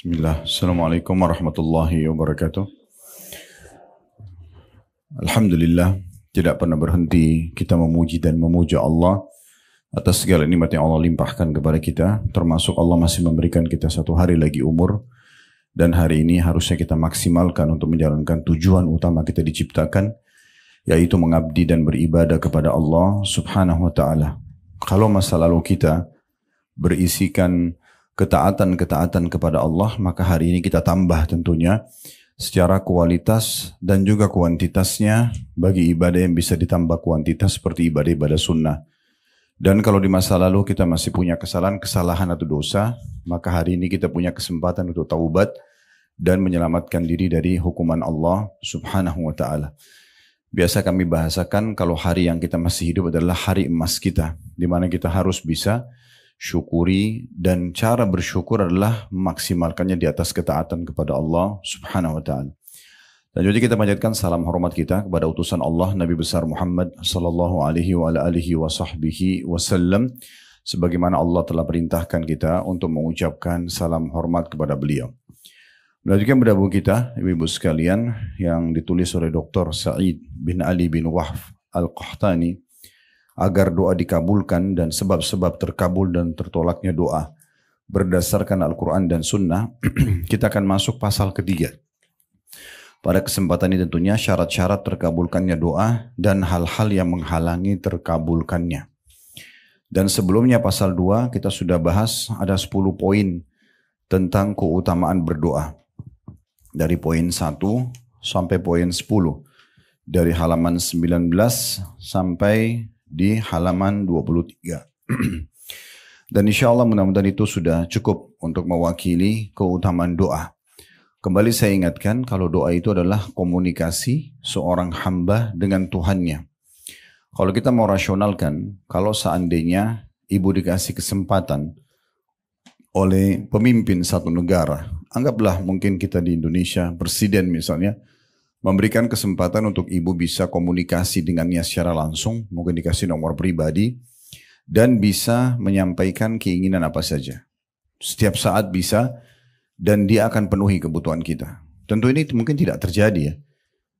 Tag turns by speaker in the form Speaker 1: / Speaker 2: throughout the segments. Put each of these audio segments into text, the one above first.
Speaker 1: Bismillah. Assalamualaikum warahmatullahi wabarakatuh. Alhamdulillah, tidak pernah berhenti kita memuji dan memuja Allah atas segala nikmat yang Allah limpahkan kepada kita, termasuk Allah masih memberikan kita satu hari lagi umur, dan hari ini harusnya kita maksimalkan untuk menjalankan tujuan utama kita diciptakan, yaitu mengabdi dan beribadah kepada Allah subhanahu wa ta'ala. Kalau masa lalu kita berisikan ketaatan-ketaatan kepada Allah, maka hari ini kita tambah tentunya secara kualitas dan juga kuantitasnya. Bagi ibadah yang bisa ditambah kuantitas seperti ibadah-ibadah sunnah. Dan kalau di masa lalu kita masih punya kesalahan atau dosa, maka hari ini kita punya kesempatan untuk taubat dan menyelamatkan diri dari hukuman Allah subhanahu wa ta'ala. Biasa kami bahasakan kalau hari yang kita masih hidup adalah hari emas kita, di mana kita harus bisa syukuri, dan cara bersyukur adalah memaksimalkannya di atas ketaatan kepada Allah subhanahu wa ta'ala. Dan jadi kita panjatkan salam hormat kita kepada utusan Allah Nabi besar Muhammad sallallahu alaihi wa alihi wa sahbihi wasallam, sebagaimana Allah telah perintahkan kita untuk mengucapkan salam hormat kepada beliau. Melanjutkan pada buku kita, ibu-ibu sekalian, yang ditulis oleh Dr. Sa'id bin Ali bin Wahf Al-Qahtani, agar doa dikabulkan dan sebab-sebab terkabul dan tertolaknya doa berdasarkan Al-Quran dan Sunnah. Kita akan masuk pasal ketiga. Pada kesempatan ini tentunya syarat-syarat terkabulkannya doa dan hal-hal yang menghalangi terkabulkannya. Dan sebelumnya pasal 2 kita sudah bahas ada 10 poin tentang keutamaan berdoa. Dari poin 1 sampai poin 10. Dari halaman 19 sampai di halaman 23. Dan insya Allah mudah-mudahan itu sudah cukup untuk mewakili keutamaan doa. Kembali saya ingatkan kalau doa itu adalah komunikasi seorang hamba dengan Tuhannya. Kalau kita mau rasionalkan, kalau seandainya ibu dikasih kesempatan oleh pemimpin satu negara, anggaplah mungkin kita di Indonesia, presiden misalnya, memberikan kesempatan untuk ibu bisa komunikasi dengannya secara langsung, mungkin dikasih nomor pribadi, dan bisa menyampaikan keinginan apa saja. Setiap saat bisa, dan dia akan penuhi kebutuhan kita. Tentu ini mungkin tidak terjadi ya.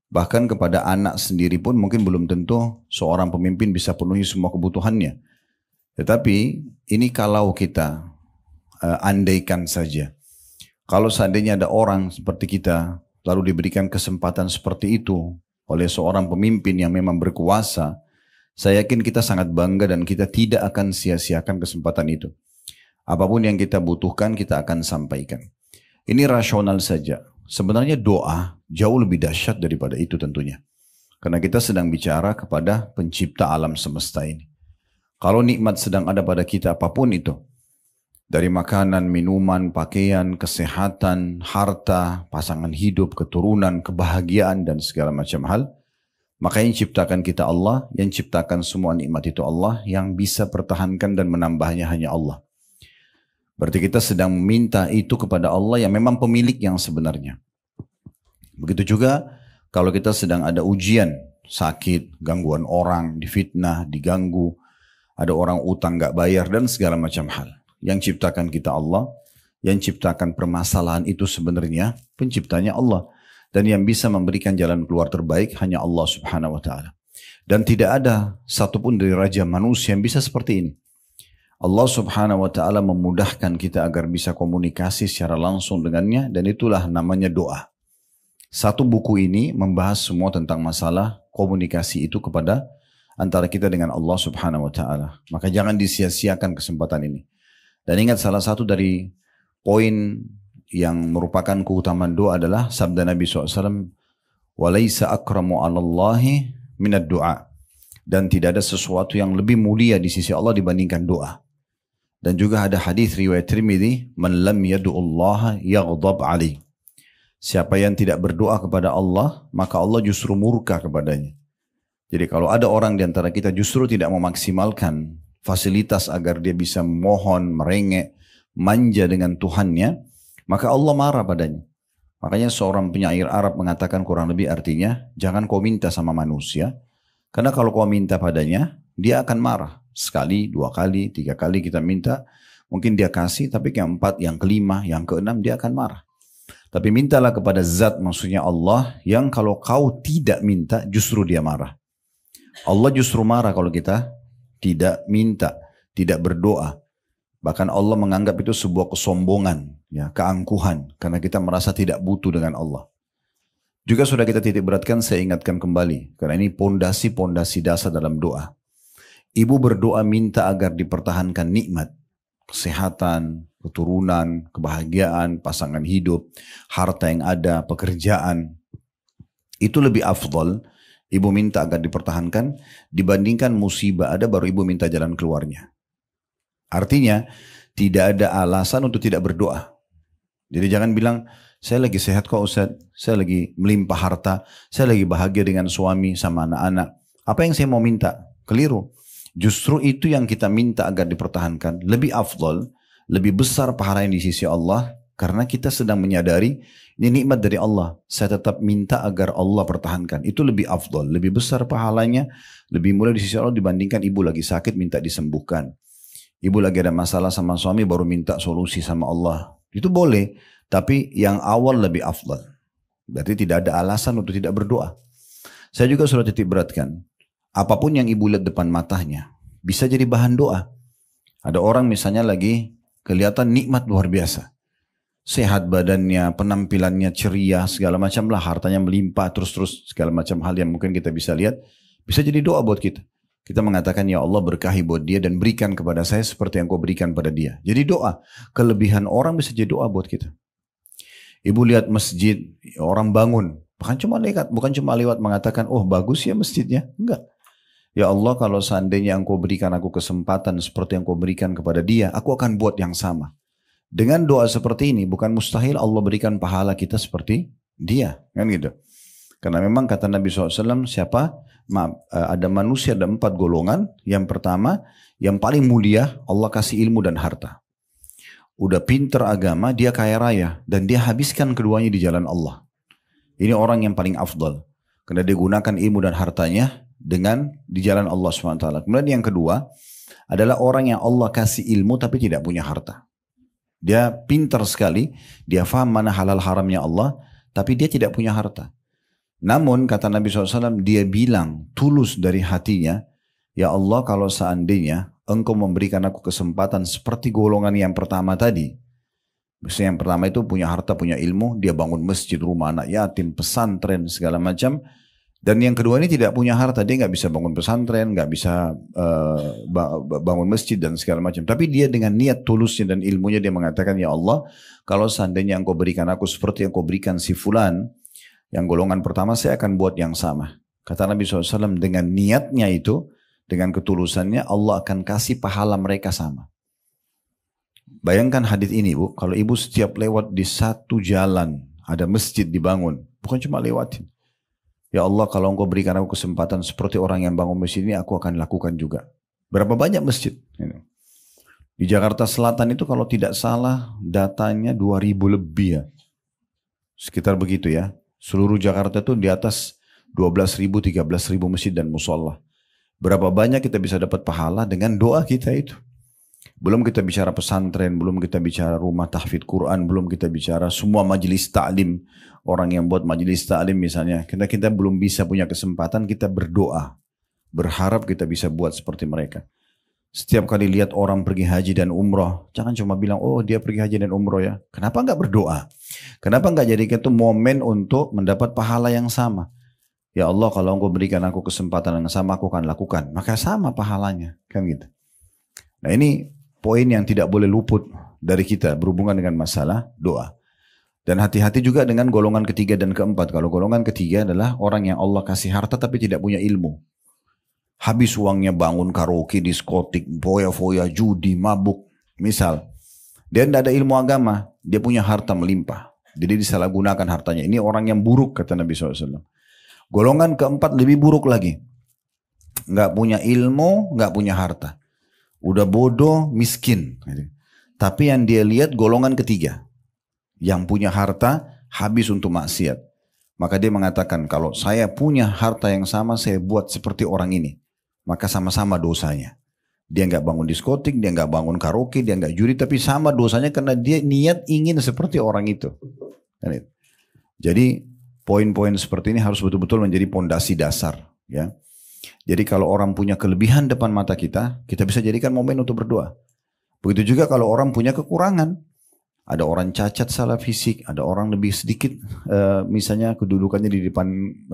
Speaker 1: Bahkan kepada anak sendiri pun mungkin belum tentu seorang pemimpin bisa penuhi semua kebutuhannya. Tetapi ini kalau kita andaikan saja. Kalau seandainya ada orang seperti kita, lalu diberikan kesempatan seperti itu oleh seorang pemimpin yang memang berkuasa, saya yakin kita sangat bangga dan kita tidak akan sia-siakan kesempatan itu. Apapun yang kita butuhkan kita akan sampaikan. Ini rasional saja. Sebenarnya doa jauh lebih dahsyat daripada itu tentunya. Karena kita sedang bicara kepada pencipta alam semesta ini. Kalau nikmat sedang ada pada kita apapun itu, dari makanan, minuman, pakaian, kesehatan, harta, pasangan hidup, keturunan, kebahagiaan, dan segala macam hal. Maka yang ciptakan kita Allah, yang ciptakan semua nikmat itu Allah, yang bisa pertahankan dan menambahnya hanya Allah. Berarti kita sedang meminta itu kepada Allah yang memang pemilik yang sebenarnya. Begitu juga kalau kita sedang ada ujian, sakit, gangguan orang, difitnah, diganggu, ada orang utang gak bayar, dan segala macam hal. Yang ciptakan kita Allah, yang ciptakan permasalahan itu sebenarnya penciptanya Allah. Dan yang bisa memberikan jalan keluar terbaik hanya Allah subhanahu wa ta'ala. Dan tidak ada satupun dari raja manusia yang bisa seperti ini. Allah subhanahu wa ta'ala memudahkan kita agar bisa komunikasi secara langsung dengannya, dan itulah namanya doa. Satu buku ini membahas semua tentang masalah komunikasi itu kepada antara kita dengan Allah subhanahu wa ta'ala. Maka jangan disia-siakan kesempatan ini. Dan ingat salah satu dari poin yang merupakan keutamaan doa adalah sabda Nabi SAW, وَلَيْسَ أَكْرَمُ عَلَى اللَّهِ مِنَ الدُّعَى. Dan tidak ada sesuatu yang lebih mulia di sisi Allah dibandingkan doa. Dan juga ada hadis riwayat Tirmidzi, مَنْ لَمْ يَدُعُ اللَّهَ يَغْضَبْ عَلَيْهِ. Siapa yang tidak berdoa kepada Allah, maka Allah justru murka kepadanya. Jadi kalau ada orang di antara kita justru tidak memaksimalkan fasilitas agar dia bisa mohon, merengek, manja dengan Tuhannya, maka Allah marah padanya. Makanya seorang penyair Arab mengatakan kurang lebih artinya, jangan kau minta sama manusia, karena kalau kau minta padanya, dia akan marah. Sekali, dua kali, tiga kali kita minta, Mungkin dia kasih, tapi yang keempat, yang kelima, yang keenam dia akan marah. Tapi mintalah kepada zat, maksudnya Allah, yang kalau kau tidak minta justru dia marah. Allah justru marah kalau kita tidak minta, tidak berdoa. Bahkan Allah menganggap itu sebuah kesombongan, ya, keangkuhan, karena kita merasa tidak butuh dengan Allah. Juga sudah kita titik beratkan, saya ingatkan kembali, karena ini pondasi-pondasi dasar dalam doa. Ibu berdoa minta agar dipertahankan nikmat, kesehatan, keturunan, kebahagiaan, pasangan hidup, harta yang ada, pekerjaan. Itu lebih afdal, ibu minta agar dipertahankan, dibandingkan musibah ada baru ibu minta jalan keluarnya. Artinya, tidak ada alasan untuk tidak berdoa. Jadi jangan bilang, saya lagi sehat kok Ustaz, saya lagi melimpah harta, saya lagi bahagia dengan suami sama anak-anak. Apa yang saya mau minta? Keliru. Justru itu yang kita minta agar dipertahankan. Lebih afdal, lebih besar pahala yang di sisi Allah. Karena kita sedang menyadari, ini nikmat dari Allah. Saya tetap minta agar Allah pertahankan. Itu lebih afdal, lebih besar pahalanya, lebih mulia di sisi Allah dibandingkan ibu lagi sakit minta disembuhkan. Ibu lagi ada masalah sama suami baru minta solusi sama Allah. Itu boleh, tapi yang awal lebih afdal. Berarti tidak ada alasan untuk tidak berdoa. Saya juga sudah titik beratkan. Apapun yang ibu lihat depan matanya, bisa jadi bahan doa. Ada orang misalnya lagi kelihatan nikmat luar biasa. Sehat badannya, penampilannya ceria, segala macam lah, hartanya melimpah, terus segala macam hal yang mungkin kita bisa lihat. Bisa jadi doa buat kita. Kita mengatakan, ya Allah berkahi buat dia dan berikan kepada saya seperti yang kau berikan pada dia. Jadi doa, kelebihan orang bisa jadi doa buat kita. Ibu lihat masjid, orang bangun. Bukan cuma lewat mengatakan, oh bagus ya masjidnya. Enggak. Ya Allah kalau seandainya engkau berikan aku kesempatan seperti yang kau berikan kepada dia, aku akan buat yang sama. Dengan doa seperti ini bukan mustahil Allah berikan pahala kita seperti dia. Kan gitu. Karena memang kata Nabi SAW, ada manusia ada 4 golongan. Yang pertama, yang paling mulia Allah kasih ilmu dan harta. Udah pinter agama, dia kaya raya. Dan dia habiskan keduanya di jalan Allah. Ini orang yang paling afdal. Karena dia gunakan ilmu dan hartanya dengan di jalan Allah SWT. Kemudian yang kedua adalah orang yang Allah kasih ilmu tapi tidak punya harta. Dia pintar sekali, dia faham mana halal haramnya Allah, tapi dia tidak punya harta. Namun kata Nabi SAW, dia bilang tulus dari hatinya, ya Allah kalau seandainya engkau memberikan aku kesempatan seperti golongan yang pertama tadi. Misalnya yang pertama itu punya harta, punya ilmu, dia bangun masjid, rumah anak yatim, pesantren, segala macam. Dan yang kedua ini tidak punya harta, dia nggak bisa bangun pesantren, nggak bisa bangun masjid dan segala macam. Tapi dia dengan niat tulusnya dan ilmunya dia mengatakan, ya Allah, kalau seandainya engkau berikan aku seperti yang kau berikan si fulan, yang golongan pertama saya akan buat yang sama. Kata Nabi SAW, dengan niatnya itu, dengan ketulusannya, Allah akan kasih pahala mereka sama. Bayangkan hadis ini Bu, kalau ibu setiap lewat di satu jalan, ada masjid dibangun, bukan cuma lewatin. Ya Allah kalau engkau berikan aku kesempatan seperti orang yang bangun masjid ini, aku akan lakukan juga. Berapa banyak masjid? Di Jakarta Selatan itu kalau tidak salah datanya 2000 lebih ya. Sekitar begitu ya. Seluruh Jakarta itu di atas 12.000, 13.000 masjid dan musola. Berapa banyak kita bisa dapat pahala dengan doa kita itu. Belum kita bicara pesantren, belum kita bicara rumah tahfidz Quran, belum kita bicara semua majelis ta'lim. Orang yang buat majelis ta'lim misalnya, kita belum bisa punya kesempatan, kita berdoa. Berharap kita bisa buat seperti mereka. Setiap kali lihat orang pergi haji dan umroh, jangan cuma bilang, oh dia pergi haji dan umroh ya. Kenapa enggak berdoa? Kenapa enggak jadikan itu momen untuk mendapat pahala yang sama? Ya Allah kalau engkau berikan aku kesempatan yang sama, aku akan lakukan. Maka sama pahalanya. Kan gitu. Nah ini poin yang tidak boleh luput dari kita berhubungan dengan masalah doa. Dan hati-hati juga dengan golongan ketiga dan keempat. Kalau golongan ketiga adalah orang yang Allah kasih harta tapi tidak punya ilmu. Habis uangnya bangun karaoke, diskotik, foya-foya, judi, mabuk. Misal, dia tidak ada ilmu agama, dia punya harta melimpah. Jadi disalahgunakan hartanya. Ini orang yang buruk kata Nabi SAW. Golongan keempat lebih buruk lagi. Nggak punya ilmu, nggak punya harta. Udah bodoh, miskin. Tapi yang dia lihat golongan ketiga. Yang punya harta habis untuk maksiat. Maka dia mengatakan kalau saya punya harta yang sama saya buat seperti orang ini. Maka sama-sama dosanya. Dia nggak bangun diskotik, dia nggak bangun karaoke, dia nggak judi, tapi sama dosanya karena dia niat ingin seperti orang itu. Jadi poin-poin seperti ini harus betul-betul menjadi pondasi dasar. Ya. Jadi kalau orang punya kelebihan depan mata kita, kita bisa jadikan momen untuk berdoa. Begitu juga kalau orang punya kekurangan. Ada orang cacat salah fisik, ada orang lebih sedikit misalnya kedudukannya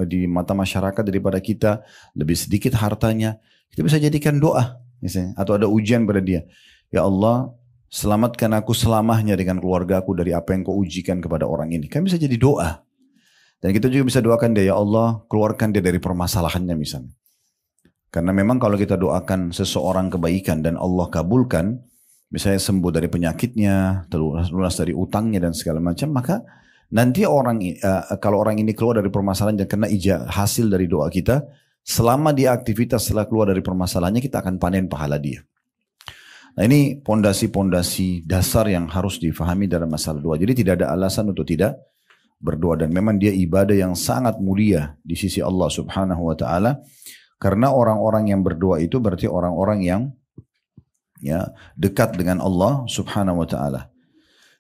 Speaker 1: di mata masyarakat daripada kita, lebih sedikit hartanya. Kita bisa jadikan doa misalnya, atau ada ujian pada dia. Ya Allah, selamatkan aku selamanya dengan keluarga aku dari apa yang kau ujikan kepada orang ini. Kan bisa jadi doa. Dan kita juga bisa doakan dia, ya Allah, keluarkan dia dari permasalahannya misalnya. Karena memang kalau kita doakan seseorang kebaikan dan Allah kabulkan, misalnya sembuh dari penyakitnya, lunas dari utangnya dan segala macam, maka nanti kalau orang ini keluar dari permasalahan dan kena hasil dari doa kita, selama dia aktivitas setelah keluar dari permasalahannya, kita akan panen pahala dia. Nah ini pondasi-pondasi dasar yang harus difahami dalam masalah doa. Jadi tidak ada alasan untuk tidak berdoa, dan memang dia ibadah yang sangat mulia di sisi Allah Subhanahu wa taala. Karena orang-orang yang berdoa itu berarti orang-orang yang dekat dengan Allah Subhanahu wa taala.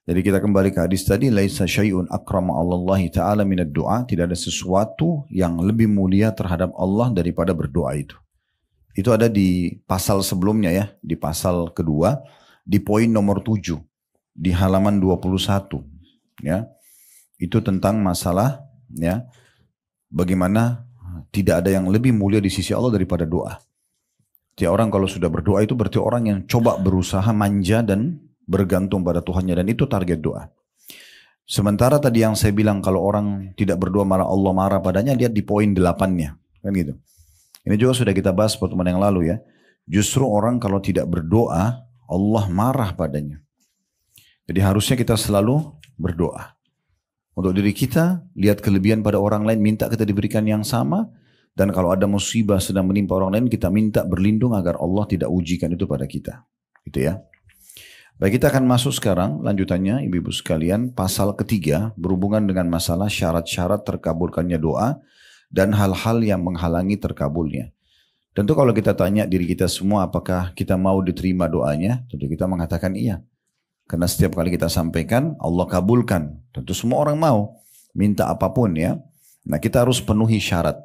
Speaker 1: Jadi kita kembali ke hadis tadi, laisa syai'un akrama Allahi taala minad du'a, tidak ada sesuatu yang lebih mulia terhadap Allah daripada berdoa itu. Itu ada di pasal sebelumnya ya, di pasal kedua, di poin nomor 7, di halaman 21 ya. Itu tentang masalah ya, bagaimana tidak ada yang lebih mulia di sisi Allah daripada doa. Tiap orang kalau sudah berdoa itu berarti orang yang coba berusaha manja dan bergantung pada Tuhannya, dan itu target doa. Sementara tadi yang saya bilang kalau orang tidak berdoa malah Allah marah padanya, lihat di poin 8-nya. Kan gitu. Ini juga sudah kita bahas pertemuan yang lalu ya. Justru orang kalau tidak berdoa Allah marah padanya. Jadi harusnya kita selalu berdoa. Untuk diri kita, lihat kelebihan pada orang lain, minta kita diberikan yang sama. Dan kalau ada musibah sedang menimpa orang lain, kita minta berlindung agar Allah tidak ujikan itu pada kita. Gitu ya. Baik, kita akan masuk sekarang lanjutannya ibu-ibu sekalian, pasal ketiga berhubungan dengan masalah syarat-syarat terkabulkannya doa dan hal-hal yang menghalangi terkabulnya. Tentu kalau kita tanya diri kita semua apakah kita mau diterima doanya, tentu kita mengatakan iya. Karena setiap kali kita sampaikan Allah kabulkan. Tentu semua orang mau minta apapun ya. Nah kita harus penuhi syarat.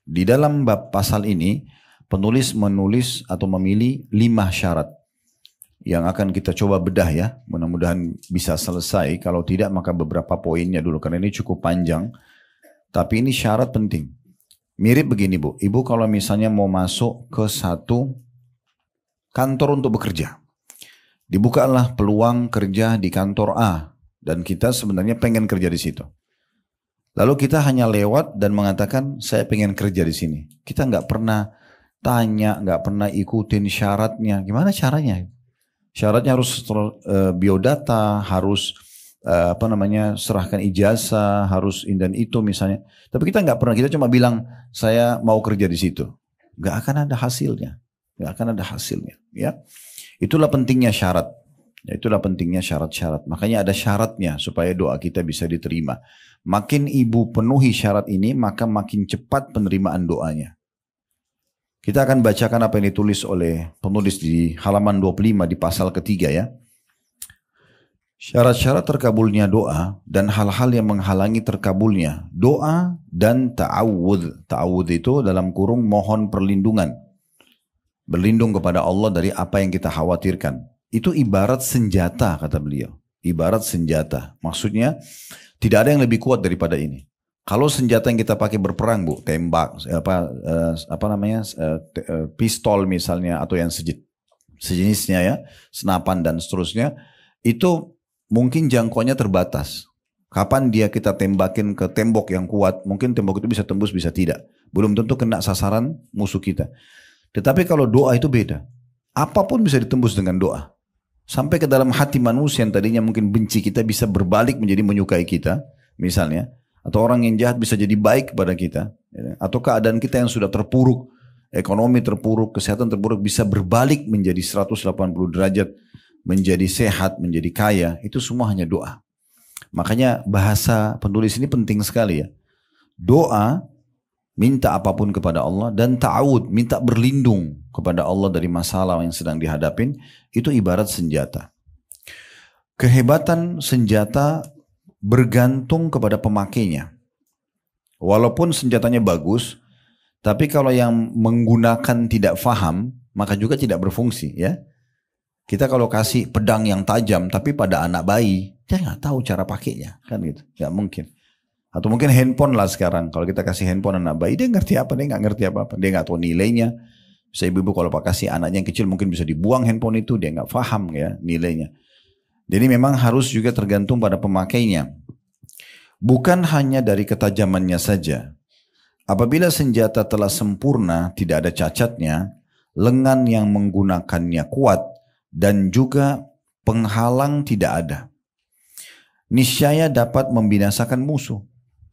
Speaker 1: Di dalam bab pasal ini, penulis menulis atau memilih 5 syarat yang akan kita coba bedah ya. Mudah-mudahan bisa selesai. Kalau tidak maka beberapa poinnya dulu, karena ini cukup panjang. Tapi ini syarat penting. Mirip begini Bu, Ibu kalau misalnya mau masuk ke satu kantor untuk bekerja. Dibukalah peluang kerja di kantor A, dan kita sebenarnya pengen kerja di situ. Lalu kita hanya lewat dan mengatakan saya pengen kerja di sini. Kita nggak pernah tanya, nggak pernah ikutin syaratnya. Gimana caranya? Syaratnya harus biodata, harus serahkan ijazah, harus dan itu misalnya. Tapi kita nggak pernah, kita cuma bilang saya mau kerja di situ. Nggak akan ada hasilnya, nggak akan ada hasilnya. Ya, itulah pentingnya syarat. Ya, itulah pentingnya syarat-syarat. Makanya ada syaratnya supaya doa kita bisa diterima. Makin ibu penuhi syarat ini, maka makin cepat penerimaan doanya. Kita akan bacakan apa yang ditulis oleh penulis di halaman 25 di pasal ketiga ya. Syarat-syarat terkabulnya doa dan hal-hal yang menghalangi terkabulnya doa dan ta'awudz. Ta'awudz itu dalam kurung mohon perlindungan. Berlindung kepada Allah dari apa yang kita khawatirkan. Itu ibarat senjata kata beliau. Ibarat senjata. Maksudnya tidak ada yang lebih kuat daripada ini. Kalau senjata yang kita pakai berperang Bu, tembak, pistol misalnya atau yang sejenisnya ya, senapan dan seterusnya, itu mungkin jangkauannya terbatas. Kapan dia kita tembakin ke tembok yang kuat, mungkin tembok itu bisa tembus bisa tidak. Belum tentu kena sasaran musuh kita. Tetapi kalau doa itu beda. Apapun bisa ditembus dengan doa. Sampai ke dalam hati manusia yang tadinya mungkin benci kita bisa berbalik menjadi menyukai kita. Misalnya. Atau orang yang jahat bisa jadi baik kepada kita. Atau keadaan kita yang sudah terpuruk. Ekonomi terpuruk, kesehatan terpuruk bisa berbalik menjadi 180 derajat. Menjadi sehat, menjadi kaya. Itu semua hanya doa. Makanya bahasa penulis ini penting sekali ya. Doa minta apapun kepada Allah, dan ta'awud, minta berlindung kepada Allah dari masalah yang sedang dihadapin, itu ibarat senjata. Kehebatan senjata bergantung kepada pemakainya. Walaupun senjatanya bagus, tapi kalau yang menggunakan tidak faham, maka juga tidak berfungsi, ya. Kita kalau kasih pedang yang tajam, tapi pada anak bayi, dia nggak tahu cara pakainya, kan gitu, nggak mungkin. Atau mungkin handphone lah sekarang, kalau kita kasih handphone anak bayi, dia ngerti apa? Dia nggak ngerti apa-apa, dia nggak tahu nilainya. Saya ibu-ibu kalau kasih anaknya yang kecil, mungkin bisa dibuang handphone itu, dia nggak paham ya nilainya. Jadi memang harus juga tergantung pada pemakainya. Bukan hanya dari ketajamannya saja. Apabila senjata telah sempurna, tidak ada cacatnya, lengan yang menggunakannya kuat, dan juga penghalang tidak ada, niscaya dapat membinasakan musuh.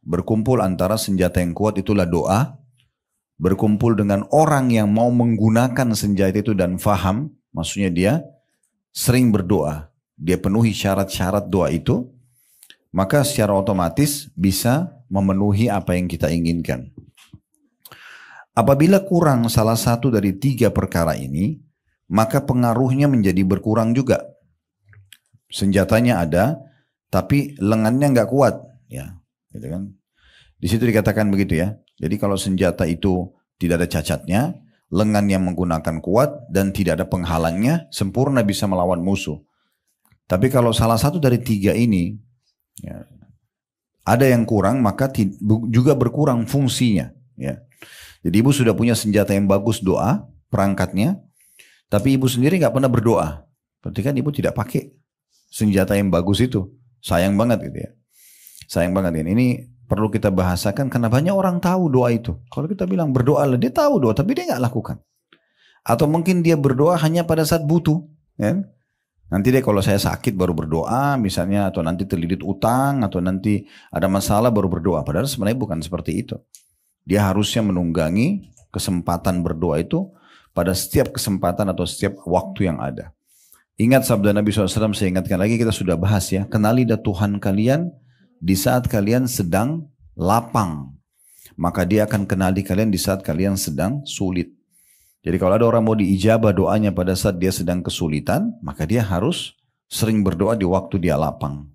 Speaker 1: Berkumpul antara senjata yang kuat itulah doa, berkumpul dengan orang yang mau menggunakan senjata itu dan faham, maksudnya dia sering berdoa, dia penuhi syarat-syarat doa itu, maka secara otomatis bisa memenuhi apa yang kita inginkan. Apabila kurang salah satu dari 3 perkara ini, maka pengaruhnya menjadi berkurang juga. Senjatanya ada, tapi lengannya nggak kuat, ya, gitu kan? Di situ dikatakan begitu ya. Jadi kalau senjata itu tidak ada cacatnya, lengan yang menggunakan kuat dan tidak ada penghalangnya, sempurna bisa melawan musuh. Tapi kalau salah satu dari 3 ini, ya, ada yang kurang, maka juga berkurang fungsinya, ya. Jadi ibu sudah punya senjata yang bagus doa, perangkatnya, tapi ibu sendiri nggak pernah berdoa. Berarti kan ibu tidak pakai senjata yang bagus itu. Sayang banget gitu ya. Sayang banget ini. Ini perlu kita bahasakan karena banyak orang tahu doa itu. Kalau kita bilang berdoa lah, dia tahu doa tapi dia nggak lakukan. Atau mungkin dia berdoa hanya pada saat butuh. Ya? Nanti deh kalau saya sakit baru berdoa misalnya, atau nanti terlilit utang, atau nanti ada masalah baru berdoa. Padahal sebenarnya bukan seperti itu. Dia harusnya menunggangi kesempatan berdoa itu pada setiap kesempatan atau setiap waktu yang ada. Ingat sabda Nabi SAW, saya ingatkan lagi, kita sudah bahas ya. Kenali dah Tuhan kalian di saat kalian sedang lapang. Maka dia akan kenali kalian di saat kalian sedang sulit. Jadi kalau ada orang mau diijabah doanya pada saat dia sedang kesulitan, maka dia harus sering berdoa di waktu dia lapang.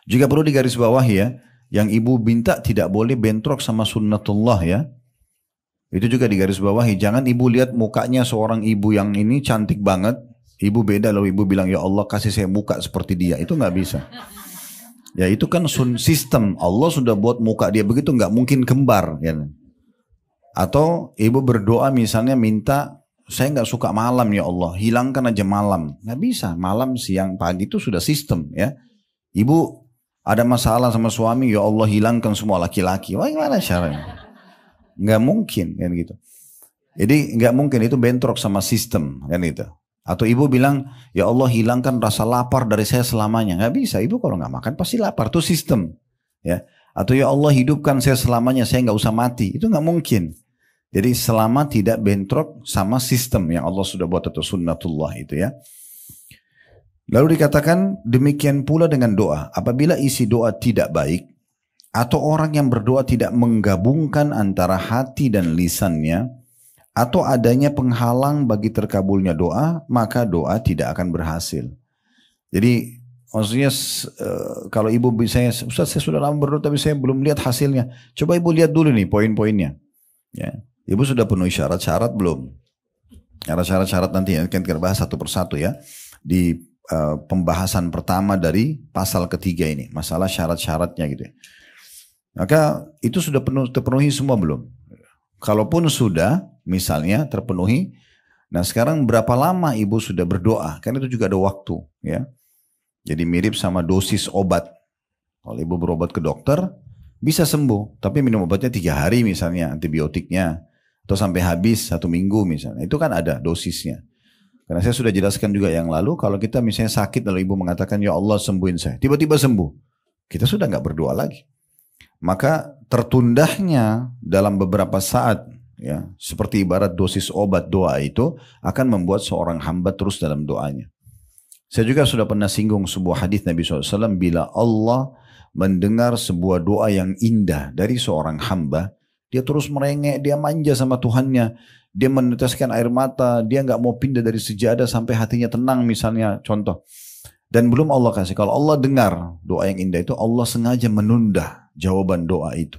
Speaker 1: Juga perlu digarisbawahi ya, yang ibu minta tidak boleh bentrok sama sunnatullah ya. Itu juga digarisbawahi. Jangan ibu lihat mukanya seorang ibu yang ini cantik banget, ibu beda lalu ibu bilang ya Allah kasih saya muka seperti dia. Itu nggak bisa. Ya itu kan sistem. Allah sudah buat muka dia begitu, nggak mungkin kembar. Ya. Atau ibu berdoa misalnya minta saya nggak suka malam ya Allah, hilangkan aja malam. Nggak bisa. Malam, siang, pagi itu sudah sistem ya. Ibu ada masalah sama suami, ya Allah hilangkan semua laki-laki. Wah gimana caranya? Nggak mungkin kan gitu. Jadi nggak mungkin, itu bentrok sama sistem kan gitu. Atau ibu bilang ya Allah hilangkan rasa lapar dari saya selamanya, nggak bisa. Ibu kalau nggak makan pasti lapar, itu sistem ya. Atau ya Allah hidupkan saya selamanya, saya nggak usah mati, itu nggak mungkin. Jadi selama tidak bentrok sama sistem yang Allah sudah buat atau sunnatullah itu ya. Lalu dikatakan demikian pula dengan doa. Apabila isi doa tidak baik, atau orang yang berdoa tidak menggabungkan antara hati dan lisannya, atau adanya penghalang bagi terkabulnya doa, maka doa tidak akan berhasil. Jadi maksudnya kalau ibu misalnya, Ustaz saya sudah lama berdoa tapi saya belum lihat hasilnya. Coba ibu lihat dulu nih poin-poinnya. Ya. Ibu sudah penuhi syarat-syarat belum? Syarat-syarat nanti akan kita bahas satu persatu ya. Di pembahasan pertama dari pasal ketiga ini. Masalah syarat-syaratnya gitu ya. Maka itu sudah terpenuhi semua belum? Kalaupun sudah, misalnya terpenuhi, nah sekarang berapa lama ibu sudah berdoa? Kan itu juga ada waktu, ya. Jadi mirip sama dosis obat. Kalau ibu berobat ke dokter, bisa sembuh, tapi minum obatnya 3 hari misalnya, antibiotiknya, atau sampai habis 1 minggu misalnya. Itu kan ada dosisnya. Karena saya sudah jelaskan juga yang lalu, kalau kita misalnya sakit lalu ibu mengatakan, ya Allah sembuhin saya, tiba-tiba sembuh, kita sudah nggak berdoa lagi. Maka tertundahnya dalam beberapa saat, ya, seperti ibarat dosis obat doa itu akan membuat seorang hamba terus dalam doanya. Saya juga sudah pernah singgung sebuah hadis Nabi SAW, bila Allah mendengar sebuah doa yang indah dari seorang hamba, Dia terus merengek, dia manja sama Tuhannya. Dia meneteskan air mata, dia nggak mau pindah dari sejadah sampai hatinya tenang misalnya, contoh. Dan belum Allah kasih. Kalau Allah dengar doa yang indah itu, Allah sengaja menunda jawaban doa itu.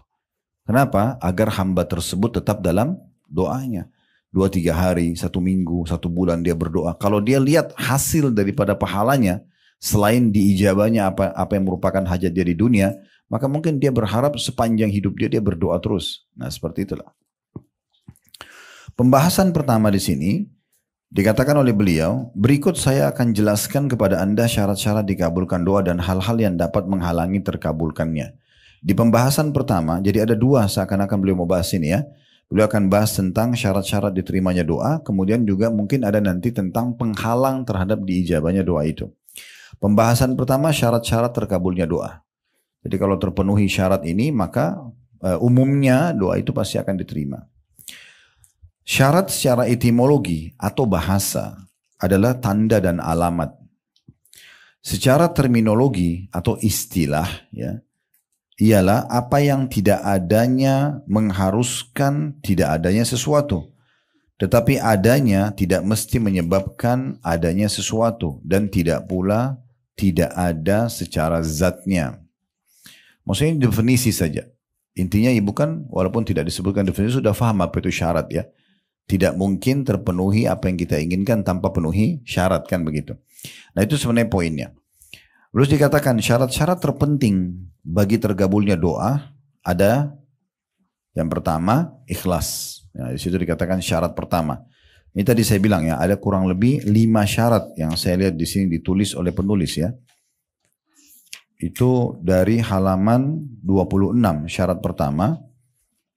Speaker 1: Kenapa? Agar hamba tersebut tetap dalam doanya. 2-3 hari, 1 minggu, 1 bulan dia berdoa. Kalau dia lihat hasil daripada pahalanya, selain diijabahnya apa yang merupakan hajat dia di dunia, maka mungkin dia berharap sepanjang hidup dia berdoa terus. Nah seperti itulah. Pembahasan pertama di sini, dikatakan oleh beliau, berikut saya akan jelaskan kepada Anda syarat-syarat dikabulkan doa dan hal-hal yang dapat menghalangi terkabulkannya. Di pembahasan pertama, jadi ada 2 seakan-akan beliau mau bahas ini ya. Beliau akan bahas tentang syarat-syarat diterimanya doa, kemudian juga mungkin ada nanti tentang penghalang terhadap diijabahnya doa itu. Pembahasan pertama, syarat-syarat terkabulnya doa. Jadi kalau terpenuhi syarat ini, maka umumnya doa itu pasti akan diterima. Syarat secara etimologi atau bahasa adalah tanda dan alamat. Secara terminologi atau istilah ya, ialah apa yang tidak adanya mengharuskan tidak adanya sesuatu. Tetapi adanya tidak mesti menyebabkan adanya sesuatu. Dan tidak pula tidak ada secara zatnya. Maksudnya definisi saja. Intinya ibu kan walaupun tidak disebutkan definisi sudah paham apa itu syarat ya. Tidak mungkin terpenuhi apa yang kita inginkan tanpa penuhi syarat kan begitu. Nah itu sebenarnya poinnya. Terus dikatakan syarat-syarat terpenting bagi tergabulnya doa ada yang pertama ikhlas. Nah, di situ dikatakan syarat pertama. Ini tadi saya bilang ya ada kurang lebih 5 syarat yang saya lihat di sini ditulis oleh penulis ya. Itu dari halaman 26 syarat pertama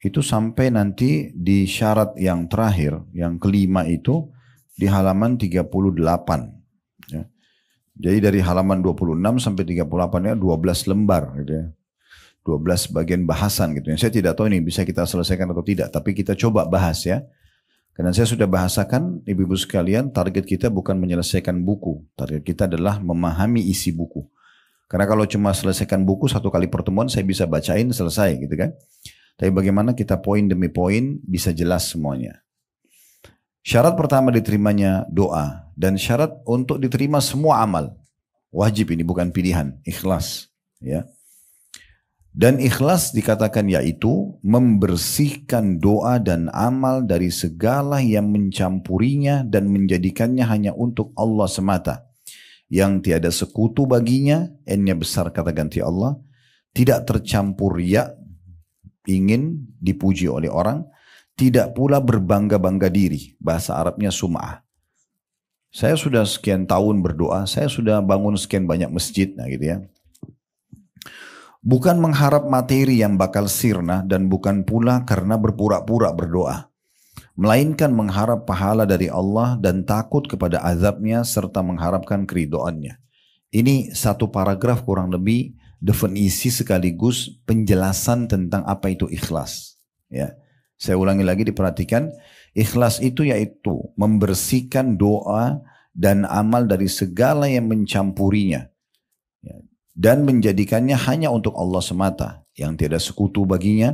Speaker 1: itu sampai nanti di syarat yang terakhir yang kelima itu di halaman 38 ya. Jadi dari halaman 26 sampai 38 ya 12 lembar gitu ya. 12 bagian bahasan gitu. Saya tidak tahu ini bisa kita selesaikan atau tidak. Tapi kita coba bahas ya. Karena saya sudah bahasakan ibu-ibu sekalian target kita bukan menyelesaikan buku. Target kita adalah memahami isi buku. Karena kalau cuma selesaikan buku 1 kali pertemuan saya bisa bacain selesai gitu kan. Tapi bagaimana kita poin demi poin bisa jelas semuanya. Syarat pertama diterimanya doa dan syarat untuk diterima semua amal. Wajib ini bukan pilihan, ikhlas ya. Dan ikhlas dikatakan yaitu membersihkan doa dan amal dari segala yang mencampurinya dan menjadikannya hanya untuk Allah semata. Yang tiada sekutu baginya, n-nya besar kata ganti Allah, tidak tercampur riya, ingin dipuji oleh orang, tidak pula berbangga-bangga diri. Bahasa Arabnya sum'ah. Saya sudah sekian tahun berdoa, saya sudah bangun sekian banyak masjid, nah gitu ya. Bukan mengharap materi yang bakal sirna dan bukan pula karena berpura-pura berdoa. Melainkan mengharap pahala dari Allah dan takut kepada azabnya serta mengharapkan keridoannya. Ini 1 paragraf kurang lebih definisi sekaligus penjelasan tentang apa itu ikhlas. Ya. Saya ulangi lagi diperhatikan. Ikhlas itu yaitu membersihkan doa dan amal dari segala yang mencampurinya. Dan menjadikannya hanya untuk Allah semata. Yang tiada sekutu baginya.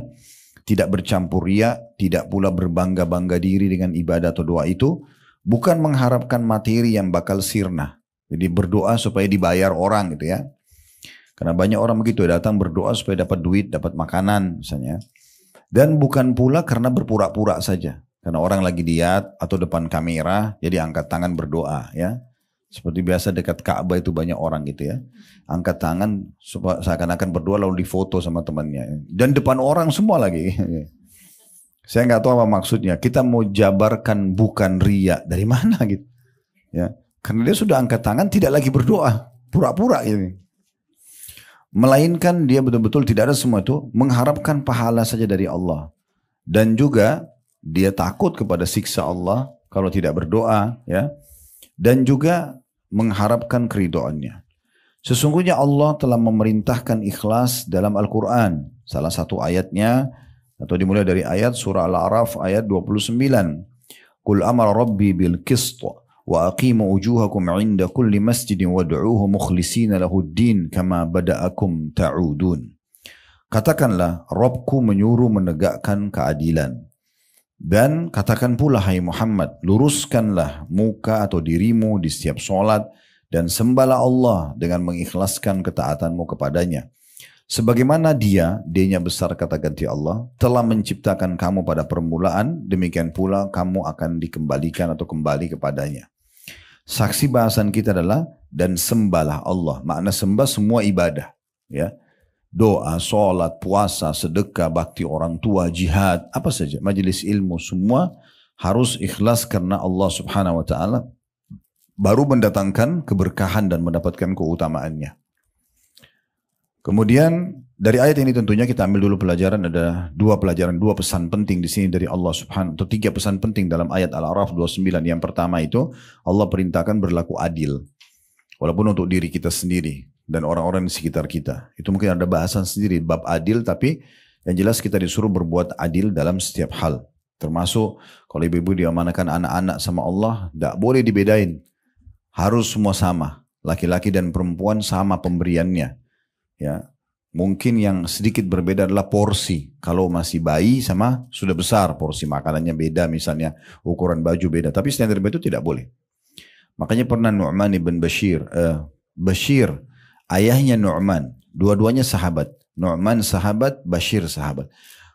Speaker 1: Tidak bercampur riya. Tidak pula berbangga-bangga diri dengan ibadah atau doa itu. Bukan mengharapkan materi yang bakal sirna. Jadi berdoa supaya dibayar orang gitu ya. Karena banyak orang begitu datang berdoa supaya dapat duit, dapat makanan misalnya. Dan bukan pula karena berpura-pura saja. Karena orang lagi diat atau depan kamera, jadi angkat tangan berdoa ya. Seperti biasa dekat Ka'bah itu banyak orang gitu ya. Angkat tangan seakan-akan berdoa lalu difoto sama temannya. Dan depan orang semua lagi. Saya nggak tahu apa maksudnya. Kita mau jabarkan bukan riya. Dari mana gitu. Ya. Karena dia sudah angkat tangan tidak lagi berdoa. Pura-pura gitu. Melainkan dia betul-betul tidak ada semua itu mengharapkan pahala saja dari Allah. Dan juga dia takut kepada siksa Allah kalau tidak berdoa ya. Dan juga mengharapkan keridoannya. Sesungguhnya Allah telah memerintahkan ikhlas dalam Al-Quran. Salah satu ayatnya atau dimulai dari ayat surah Al-A'raf ayat 29. Qul amara rabbi bil qist wa aqimu wujuhakum 'inda kulli masjidin wad'uuhu mukhlishina lahud-din kama bada'akum ta'udun. Katakanlah, Robku menyuruh menegakkan keadilan. Dan katakan pula, hai Muhammad, luruskanlah muka atau dirimu di setiap sholat dan sembahlah Allah dengan mengikhlaskan ketaatanmu kepadanya. Sebagaimana dia-nya besar kata ganti Allah, telah menciptakan kamu pada permulaan, demikian pula kamu akan dikembalikan atau kembali kepadanya. Saksi bahasan kita adalah, dan sembahlah Allah. Makna sembah semua ibadah. Ya, doa, sholat, puasa, sedekah, bakti orang tua, jihad, apa saja, majelis ilmu, semua harus ikhlas karena Allah subhanahu wa ta'ala, baru mendatangkan keberkahan dan mendapatkan keutamaannya. Kemudian dari ayat ini tentunya kita ambil dulu pelajaran, ada dua pesan penting di sini dari Allah subhanahu, atau tiga pesan penting dalam ayat Al-A'raf 29. Yang pertama itu Allah perintahkan berlaku adil, walaupun untuk diri kita sendiri dan orang-orang di sekitar kita. Itu mungkin ada bahasan sendiri bab adil, tapi yang jelas kita disuruh berbuat adil dalam setiap hal. Termasuk kalau ibu-ibu diamanahkan anak-anak sama Allah, tidak boleh dibedain. Harus semua sama, laki-laki dan perempuan sama pemberiannya. Ya, mungkin yang sedikit berbeda adalah porsi. Kalau masih bayi sama sudah besar, porsi makanannya beda, misalnya ukuran baju beda. Tapi standar itu tidak boleh. Makanya pernah Nu'man ibn Bashir, ayahnya Nu'man, dua-duanya sahabat. Nu'man sahabat, Bashir sahabat.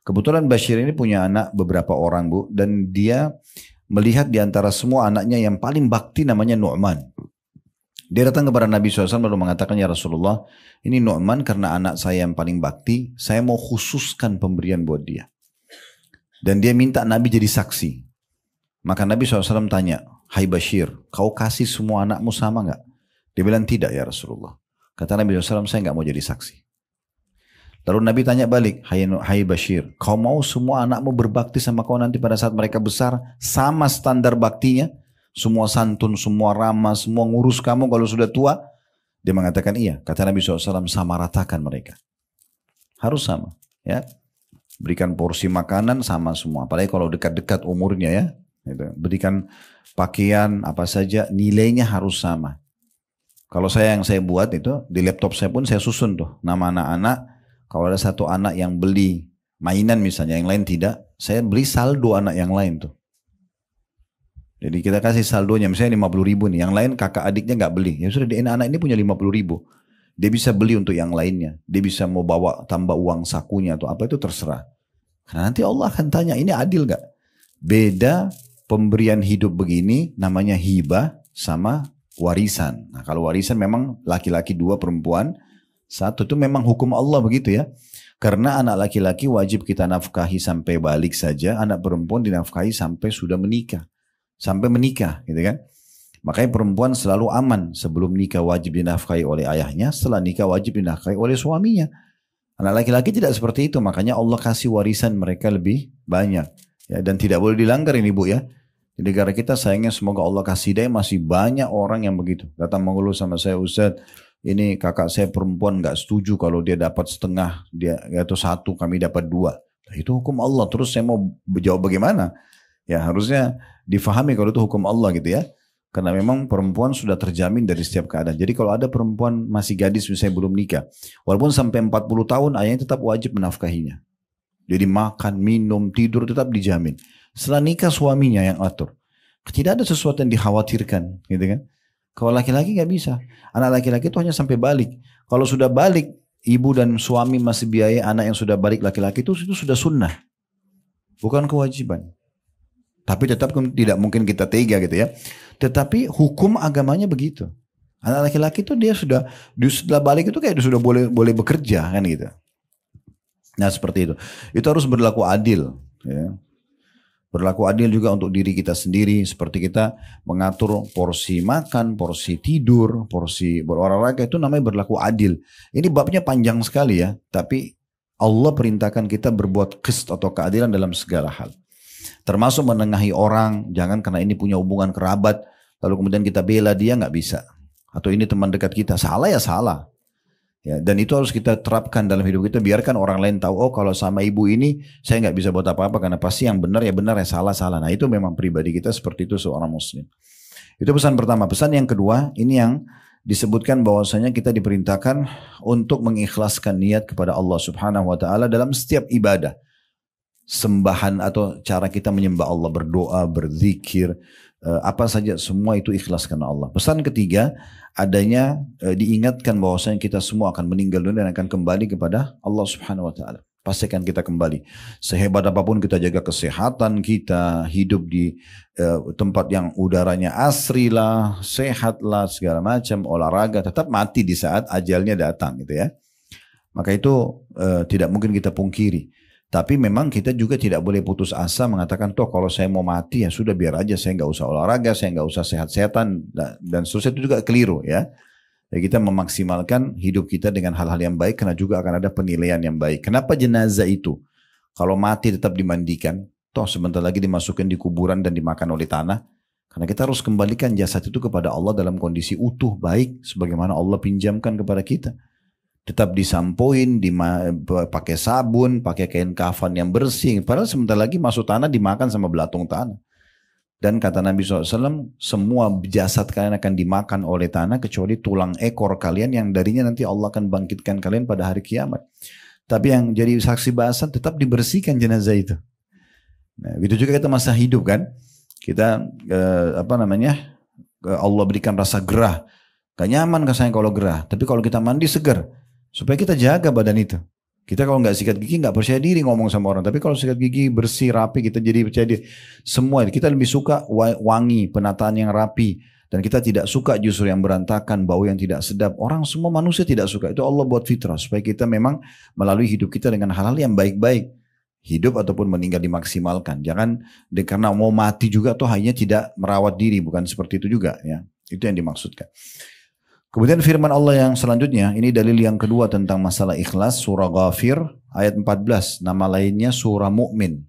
Speaker 1: Kebetulan Bashir ini punya anak beberapa orang, Bu, dan dia melihat di antara semua anaknya yang paling bakti namanya Nu'man. Dia datang kepada Nabi SAW lalu mengatakan, ya Rasulullah, ini Nu'man karena anak saya yang paling bakti, saya mau khususkan pemberian buat dia. Dan dia minta Nabi jadi saksi. Maka Nabi SAW tanya, hai Bashir, kau kasih semua anakmu sama enggak? Dia bilang tidak ya Rasulullah. Kata Nabi SAW, saya enggak mau jadi saksi. Lalu Nabi tanya balik, hai Bashir, kau mau semua anakmu berbakti sama kau nanti pada saat mereka besar, sama standar baktinya? Semua santun, semua ramah, semua ngurus kamu kalau sudah tua? Dia mengatakan iya. Kata Nabi SAW, sama ratakan mereka. Harus sama. Ya, berikan porsi makanan sama semua. Apalagi kalau dekat-dekat umurnya ya. Gitu. Berikan pakaian apa saja, nilainya harus sama. Kalau yang saya buat itu, di laptop saya pun saya susun tuh. Nama anak-anak, kalau ada satu anak yang beli mainan misalnya, yang lain tidak, saya beli saldo anak yang lain tuh. Jadi kita kasih saldonya, misalnya 50 ribu nih, yang lain kakak adiknya nggak beli. Ya sudah, anak ini punya 50 ribu. Dia bisa beli untuk yang lainnya. Dia bisa mau bawa tambah uang sakunya atau apa, itu terserah. Karena nanti Allah akan tanya, ini adil nggak? Beda pemberian hidup begini, namanya hibah sama warisan. Nah kalau warisan memang laki-laki 2, perempuan 1, itu memang hukum Allah begitu ya. Karena anak laki-laki wajib kita nafkahi sampai balik saja, anak perempuan dinafkahi sampai sudah menikah. Sampai menikah gitu kan. Makanya perempuan selalu aman, sebelum nikah wajib dinafkahi oleh ayahnya, setelah nikah wajib dinafkahi oleh suaminya. Anak laki-laki tidak seperti itu, makanya Allah kasih warisan mereka lebih banyak ya, dan tidak boleh dilanggar ini Bu ya. Di negara kita sayangnya semoga Allah kasih hidayah, masih banyak orang yang begitu. Datang mengeluh sama saya, Ustaz, ini kakak saya perempuan gak setuju kalau dia dapat setengah, dia atau 1, kami dapat 2. Nah, itu hukum Allah. Terus saya mau jawab bagaimana? Ya harusnya difahami kalau itu hukum Allah gitu ya. Karena memang perempuan sudah terjamin dari setiap keadaan. Jadi kalau ada perempuan masih gadis misalnya belum nikah, walaupun sampai 40 tahun ayahnya tetap wajib menafkahinya. Jadi makan, minum, tidur tetap dijamin. Setelah nikah suaminya yang atur. Tidak ada sesuatu yang dikhawatirkan gitu kan. Kalau laki-laki gak bisa. Anak laki-laki itu hanya sampai balik. Kalau sudah balik, ibu dan suami masih biaya anak yang sudah balik laki-laki itu sudah sunnah. Bukan kewajiban. Tapi tetap tidak mungkin kita tega gitu ya. Tetapi hukum agamanya begitu. Anak laki-laki itu dia sudah balik itu kayak sudah boleh bekerja kan gitu. Nah seperti itu. Itu harus berlaku adil. Ya. Berlaku adil juga untuk diri kita sendiri. Seperti kita mengatur porsi makan, porsi tidur, porsi berolahraga, itu namanya berlaku adil. Ini babnya panjang sekali ya. Tapi Allah perintahkan kita berbuat qist atau keadilan dalam segala hal. Termasuk menengahi orang, jangan karena ini punya hubungan kerabat, lalu kemudian kita bela dia, nggak bisa. Atau ini teman dekat kita, salah ya salah. Ya, dan itu harus kita terapkan dalam hidup kita, biarkan orang lain tahu, oh kalau sama ibu ini saya nggak bisa buat apa-apa, karena pasti yang benar ya benar, ya salah. Nah itu memang pribadi kita seperti itu seorang muslim. Itu pesan pertama. Pesan yang kedua, ini yang disebutkan bahwasanya kita diperintahkan untuk mengikhlaskan niat kepada Allah Subhanahu wa taala dalam setiap ibadah. Sembahan atau cara kita menyembah Allah, berdoa, berzikir, apa saja semua itu ikhlas karena Allah. Pesan ketiga, adanya diingatkan bahwasanya kita semua akan meninggal dunia dan akan kembali kepada Allah Subhanahu wa taala. Pastikan kita kembali. Sehebat apapun kita jaga kesehatan kita, hidup di tempat yang udaranya asri lah, sehat lah, segala macam, olahraga, tetap mati di saat ajalnya datang gitu ya. Maka itu tidak mungkin kita pungkiri. Tapi memang kita juga tidak boleh putus asa mengatakan, toh kalau saya mau mati ya sudah biar aja, saya nggak usah olahraga, saya nggak usah sehat-sehatan, dan seterusnya. Itu juga keliru ya. Jadi kita memaksimalkan hidup kita dengan hal-hal yang baik karena juga akan ada penilaian yang baik. Kenapa jenazah itu kalau mati tetap dimandikan, toh sebentar lagi dimasukkan di kuburan dan dimakan oleh tanah? Karena kita harus kembalikan jasad itu kepada Allah dalam kondisi utuh, baik, sebagaimana Allah pinjamkan kepada kita. Tetap disampoin, pakai sabun, pakai kain kafan yang bersih. Padahal sebentar lagi masuk tanah dimakan sama belatung tanah. Dan kata Nabi SAW, semua jasad kalian akan dimakan oleh tanah kecuali tulang ekor kalian yang darinya nanti Allah akan bangkitkan kalian pada hari kiamat. Tapi yang jadi saksi bahasan tetap dibersihkan jenazah itu. Nah, begitu juga kita masa hidup kan. Kita Allah berikan rasa gerah. Gak nyaman rasanya kalau gerah. Tapi kalau kita mandi segar. Supaya kita jaga badan itu. Kita kalau nggak sikat gigi nggak percaya diri ngomong sama orang. Tapi kalau sikat gigi bersih rapi kita jadi percaya diri. Semua kita lebih suka wangi, penataan yang rapi. Dan kita tidak suka justru yang berantakan, bau yang tidak sedap. Orang semua manusia tidak suka. Itu Allah buat fitrah. Supaya kita memang melalui hidup kita dengan hal-hal yang baik-baik. Hidup ataupun meninggal dimaksimalkan. Jangan karena mau mati juga tuh hanya tidak merawat diri. Bukan seperti itu juga ya. Itu yang dimaksudkan. Kemudian firman Allah yang selanjutnya, ini dalil yang kedua tentang masalah ikhlas, surah Ghafir ayat 14, nama lainnya surah Mu'min.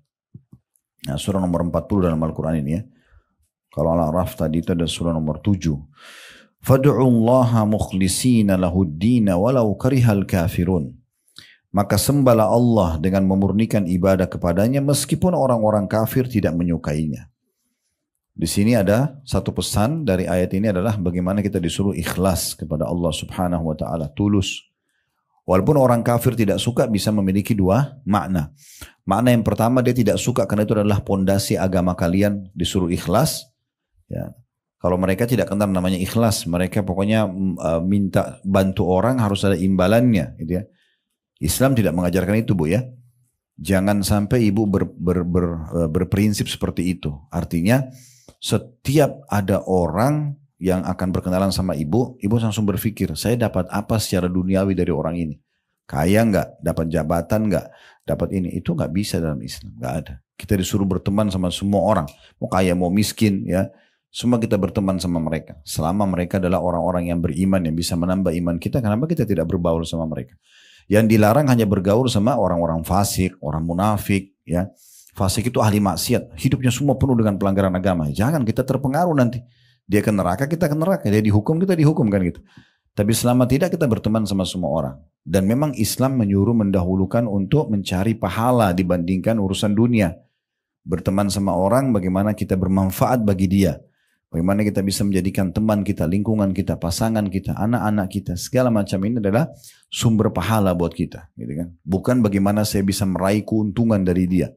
Speaker 1: Nah, surah nomor 40 dalam Al-Quran ini ya. Kalau Al-A'raf tadi itu ada surah nomor 7. Fad'ullaha mukhlisina lahuddina walau karihal kafirun. Maka sembahlah Allah dengan memurnikan ibadah kepadanya meskipun orang-orang kafir tidak menyukainya. Di sini ada satu pesan dari ayat ini adalah bagaimana kita disuruh ikhlas kepada Allah Subhanahu wa taala, tulus. Walaupun orang kafir tidak suka bisa memiliki dua makna. Makna yang pertama dia tidak suka karena itu adalah pondasi agama kalian, disuruh ikhlas. Ya. Kalau mereka tidak kenal namanya ikhlas, mereka pokoknya minta bantu orang harus ada imbalannya, gitu ya. Islam tidak mengajarkan itu, Bu ya. Jangan sampai ibu berprinsip seperti itu. Artinya setiap ada orang yang akan berkenalan sama ibu langsung berpikir, saya dapat apa secara duniawi dari orang ini? Kaya nggak? Dapat jabatan nggak? Dapat ini? Itu nggak bisa dalam Islam, nggak ada. Kita disuruh berteman sama semua orang, mau kaya mau miskin, ya, semua kita berteman sama mereka. Selama mereka adalah orang-orang yang beriman yang bisa menambah iman kita, kenapa kita tidak berbaur sama mereka? Yang dilarang hanya bergaul sama orang-orang fasik, orang munafik, ya. Fasik itu ahli maksiat, hidupnya semua penuh dengan pelanggaran agama. Jangan kita terpengaruh nanti. Dia ke neraka, kita ke neraka. Dia dihukum, kita dihukum kan gitu. Tapi selama tidak kita berteman sama semua orang. Dan memang Islam menyuruh mendahulukan untuk mencari pahala dibandingkan urusan dunia. Berteman sama orang bagaimana kita bermanfaat bagi dia. Bagaimana kita bisa menjadikan teman kita, lingkungan kita, pasangan kita, anak-anak kita. Segala macam ini adalah sumber pahala buat kita. Gitu kan? Bukan bagaimana saya bisa meraih keuntungan dari dia.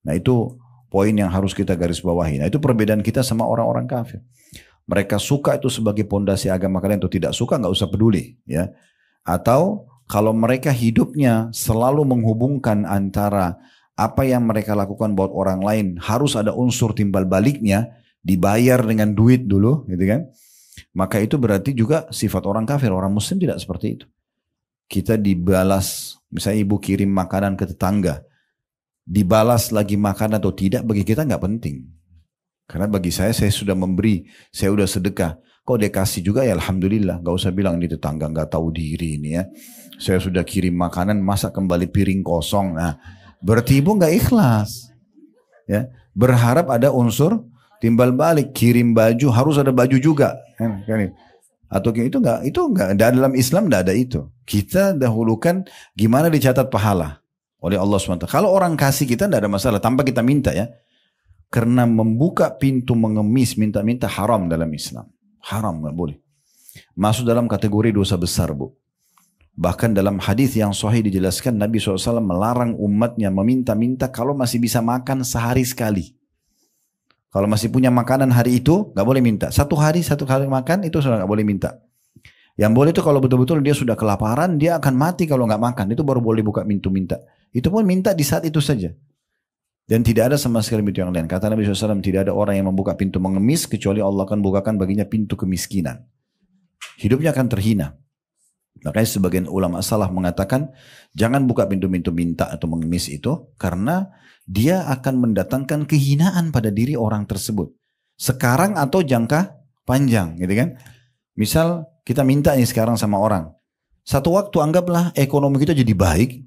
Speaker 1: Nah itu poin yang harus kita garis bawahi. Nah itu perbedaan kita sama orang-orang kafir. Mereka suka itu sebagai pondasi agama kalian atau tidak suka nggak usah peduli. Ya. Atau kalau mereka hidupnya selalu menghubungkan antara apa yang mereka lakukan buat orang lain harus ada unsur timbal baliknya, dibayar dengan duit dulu gitu kan. Maka itu berarti juga sifat orang kafir. Orang muslim tidak seperti itu. Kita dibalas, misalnya ibu kirim makanan ke tetangga. Dibalas lagi makan atau tidak bagi kita nggak penting. Karena bagi saya sudah memberi, saya sudah sedekah. Kok dia kasih juga ya alhamdulillah. Gak usah bilang ini tetangga nggak tahu diri ini ya. Saya sudah kirim makanan, masa kembali piring kosong. Nah, berarti ibu nggak ikhlas. Ya, berharap ada unsur timbal balik. Kirim baju harus ada baju juga. Kan? Atau itu nggak dalam Islam nggak ada itu. Kita dahulukan gimana dicatat pahala oleh Allah SWT. Kalau orang kasih kita tidak ada masalah tanpa kita minta ya. Karena membuka pintu mengemis minta-minta haram dalam Islam. Haram nggak boleh. masuk dalam kategori dosa besar, Bu. Bahkan dalam hadis yang sahih dijelaskan Nabi SAW melarang umatnya meminta-minta kalau masih bisa makan sehari sekali. Kalau masih punya makanan hari itu, nggak boleh minta. Satu hari makan itu sudah nggak boleh minta. Yang boleh itu kalau betul-betul dia sudah kelaparan, dia akan mati kalau nggak makan. Itu baru boleh buka pintu minta. Itu pun minta di saat itu saja. Dan tidak ada sama sekali pintu yang lain. Kata Nabi SAW, tidak ada orang yang membuka pintu mengemis, kecuali Allah akan bukakan baginya pintu kemiskinan. Hidupnya akan terhina. Makanya sebagian ulama salaf mengatakan, jangan buka pintu-pintu minta atau mengemis itu, karena dia akan mendatangkan kehinaan pada diri orang tersebut. Sekarang atau jangka panjang, gitu kan. Misal kita minta nih sekarang sama orang. Satu waktu anggaplah ekonomi kita jadi baik.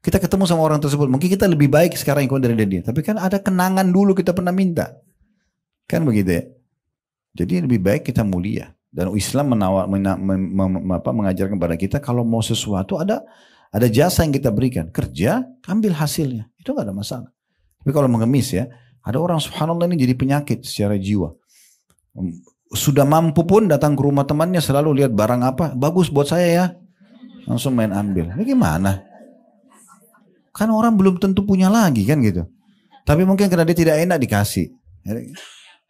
Speaker 1: Kita ketemu sama orang tersebut. Mungkin kita lebih baik sekarang dari dia. Tapi kan ada kenangan dulu kita pernah minta. Kan begitu ya. Jadi lebih baik kita mulia. Dan Islam mengajarkan kepada kita kalau mau sesuatu ada jasa yang kita berikan. Kerja, ambil hasilnya. Itu gak ada masalah. Tapi kalau mengemis ya. Ada orang subhanallah ini jadi penyakit secara jiwa. Sudah mampu pun datang ke rumah temannya selalu lihat barang apa. Bagus buat saya ya. Langsung main ambil. Ini gimana? Kan orang belum tentu punya lagi kan gitu. Tapi mungkin karena dia tidak enak dikasih.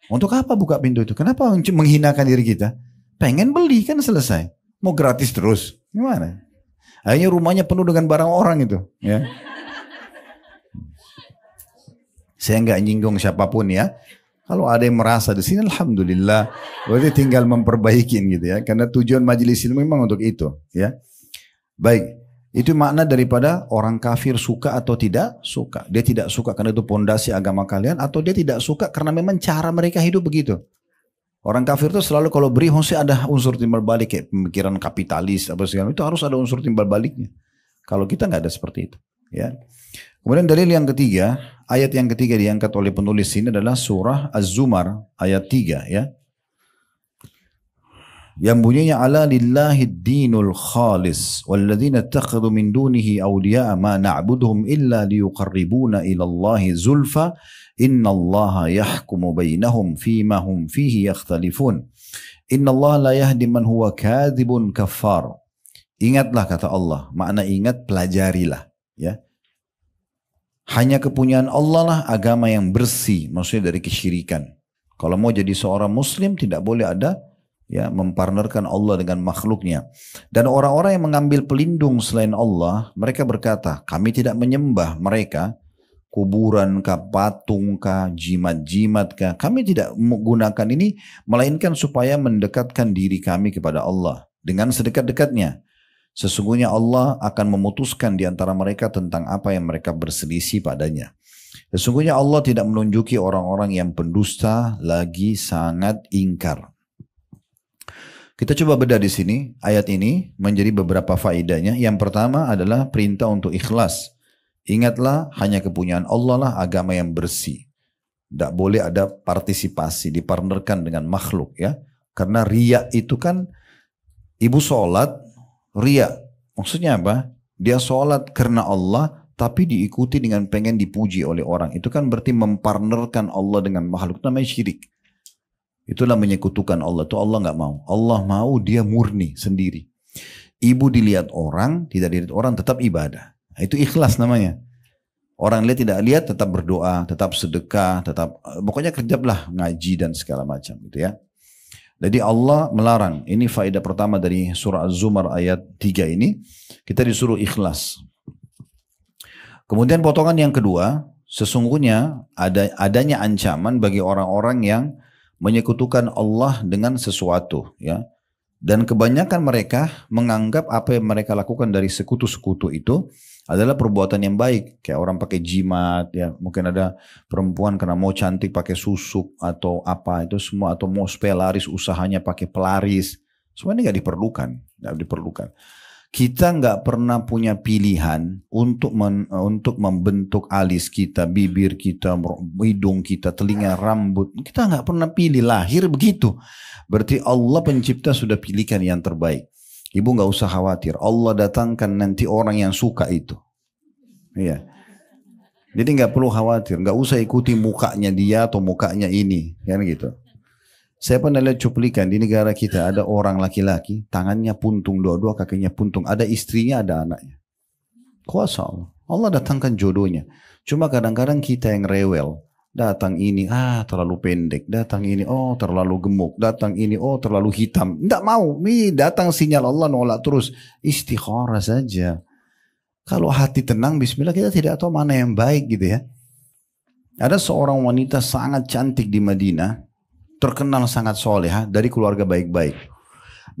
Speaker 1: Untuk apa buka pintu itu? Kenapa menghinakan diri kita? Pengen beli kan selesai. Mau gratis terus. Gimana? Akhirnya rumahnya penuh dengan barang orang itu. Ya. Saya nggak nyinggung siapapun ya. Kalau ada yang merasa di sini, alhamdulillah, berarti tinggal memperbaikin gitu ya. Karena tujuan majelis ilmu memang untuk itu, ya. Baik, itu makna daripada orang kafir suka atau tidak suka. Dia tidak suka karena itu pondasi agama kalian, atau dia tidak suka karena memang cara mereka hidup begitu. Orang kafir itu selalu kalau beri mesti ada unsur timbal balik kayak pemikiran kapitalis apa segala itu harus ada unsur timbal baliknya. Kalau kita nggak ada seperti itu, ya. Kemudian dalil yang ketiga, ayat yang ketiga diangkat oleh penulis ini adalah surah Az-Zumar ayat 3 ya. Yang bunyinya ala lillahid dinul khalis walladzina ittakhadhu min dunihi awliya'a ma na'buduhum illa liyuqarribuna ila Allahi zulfa innallaha yahkumu bainahum fima hum fihi yakhtalifun. Innallaha la yahdi man huwa kadzibun kafar. Ingatlah kata Allah, makna ingat pelajarilah ya. Hanya kepunyaan Allah lah agama yang bersih, maksudnya dari kesyirikan. Kalau mau jadi seorang muslim tidak boleh ada ya mempartnerkan Allah dengan makhluknya. Dan orang-orang yang mengambil pelindung selain Allah, mereka berkata, kami tidak menyembah mereka, kuburan kah, patung kah, jimat-jimat kah. Kami tidak menggunakan ini, melainkan supaya mendekatkan diri kami kepada Allah dengan sedekat-dekatnya. Sesungguhnya Allah akan memutuskan di antara mereka tentang apa yang mereka berselisih padanya. Sesungguhnya Allah tidak menunjuki orang-orang yang pendusta lagi sangat ingkar. Kita coba bedah di sini. Ayat ini menjadi beberapa faedahnya. Yang pertama adalah perintah untuk ikhlas. Ingatlah hanya kepunyaan Allah lah agama yang bersih. Tidak boleh ada partisipasi, dipartnerkan dengan makhluk ya. Karena riya itu kan ibu sholat. Riya, maksudnya apa? Dia sholat karena Allah, tapi diikuti dengan pengen dipuji oleh orang. Itu kan berarti mempartnerkan Allah dengan makhluk, namanya syirik. Itulah menyekutukan Allah, itu Allah nggak mau. Allah mau dia murni sendiri. Ibu dilihat orang, tidak dilihat orang, tetap ibadah. Itu ikhlas namanya. Orang lihat tidak lihat, tetap berdoa, tetap sedekah, tetap pokoknya kerjalah ngaji dan segala macam, gitu ya. Jadi Allah melarang. Ini faedah pertama dari surah Az-Zumar ayat 3 ini. Kita disuruh ikhlas. Kemudian potongan yang kedua. Sesungguhnya adanya ancaman bagi orang-orang yang menyekutukan Allah dengan sesuatu. Ya. Dan kebanyakan mereka menganggap apa yang mereka lakukan dari sekutu-sekutu itu adalah perbuatan yang baik. Kayak orang pakai jimat, ya mungkin ada perempuan karena mau cantik pakai susuk atau apa itu semua, atau mau supaya laris usahanya pakai pelaris. Semua ini nggak diperlukan. Kita nggak pernah punya pilihan untuk membentuk alis kita, bibir kita, hidung kita, telinga, rambut. Kita nggak pernah pilih, lahir begitu. Berarti Allah pencipta sudah pilihkan yang terbaik. Ibu nggak usah khawatir. Allah datangkan nanti orang yang suka itu. Iya. Jadi nggak perlu khawatir. Nggak usah ikuti mukanya dia atau mukanya ini, kan gitu. Saya pernah lihat cuplikan di negara kita ada orang laki-laki, tangannya puntung, dua-dua kakinya puntung. Ada istrinya, ada anaknya. Kuasa Allah. Allah datangkan jodohnya. Cuma kadang-kadang kita yang rewel. Datang ini, terlalu pendek. Datang ini, terlalu gemuk. Datang ini, terlalu hitam. Tidak mau. Ini datang sinyal Allah nolak terus. Istikharah saja. Kalau hati tenang, bismillah, kita tidak tahu mana yang baik gitu ya. Ada seorang wanita sangat cantik di Madinah. Terkenal sangat solehah dari keluarga baik-baik.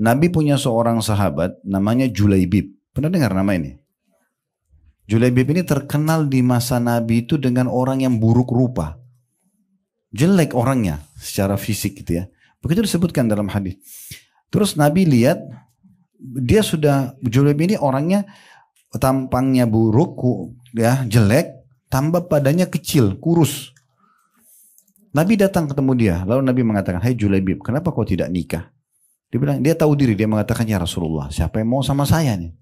Speaker 1: Nabi punya seorang sahabat namanya Julaibib. Pernah dengar nama ini? Julaibib ini terkenal di masa Nabi itu dengan orang yang buruk rupa. Jelek orangnya secara fisik gitu ya. Begitu disebutkan dalam hadis. Terus Nabi lihat Julaibib ini orangnya tampangnya buruk ya, jelek, tambah badannya kecil, kurus. Nabi datang ketemu dia, lalu Nabi mengatakan, "Hai Julaibib, kenapa kau tidak nikah?" Dia bilang, dia tahu diri, dia mengatakan, "Ya Rasulullah, siapa yang mau sama saya nih?"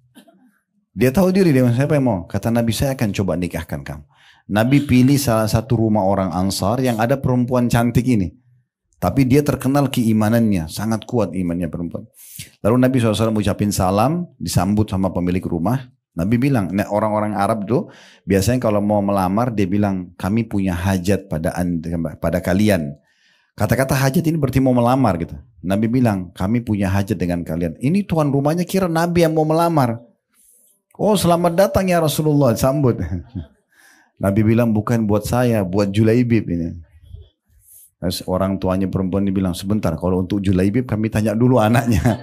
Speaker 1: Dia tahu diri, dia bilang, "Siapa yang mau?" Kata Nabi, "Saya akan coba nikahkan kamu." Nabi pilih salah satu rumah orang Ansar yang ada perempuan cantik ini. Tapi dia terkenal keimanannya, sangat kuat imannya perempuan. Lalu Nabi SAW ucapin salam, disambut sama pemilik rumah. Nabi bilang, orang-orang Arab tuh biasanya kalau mau melamar dia bilang, "Kami punya hajat pada kalian." Kata-kata hajat ini berarti mau melamar gitu. Nabi bilang, "Kami punya hajat dengan kalian." Ini tuan rumahnya kira Nabi yang mau melamar. "Oh, selamat datang ya Rasulullah," sambut. Nabi bilang, "Bukan buat saya, buat Julaibib ini." Terus orang tuanya perempuan ini bilang, "Sebentar, kalau untuk Julaibib kami tanya dulu anaknya."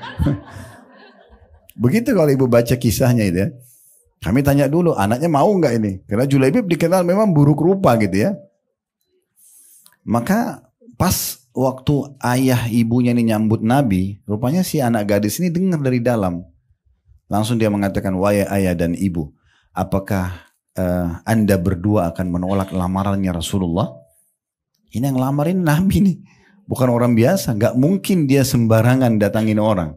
Speaker 1: Begitu kalau ibu baca kisahnya itu ya. Kami tanya dulu anaknya mau nggak ini. Karena Julaibib dikenal memang buruk rupa gitu ya. Maka pas waktu ayah ibunya ini nyambut Nabi, rupanya si anak gadis ini dengar dari dalam. Langsung dia mengatakan, "Wahai ayah dan ibu, apakah Anda berdua akan menolak lamarannya Rasulullah?" Ini yang lamarin Nabi nih. Bukan orang biasa. Gak mungkin dia sembarangan datangin orang.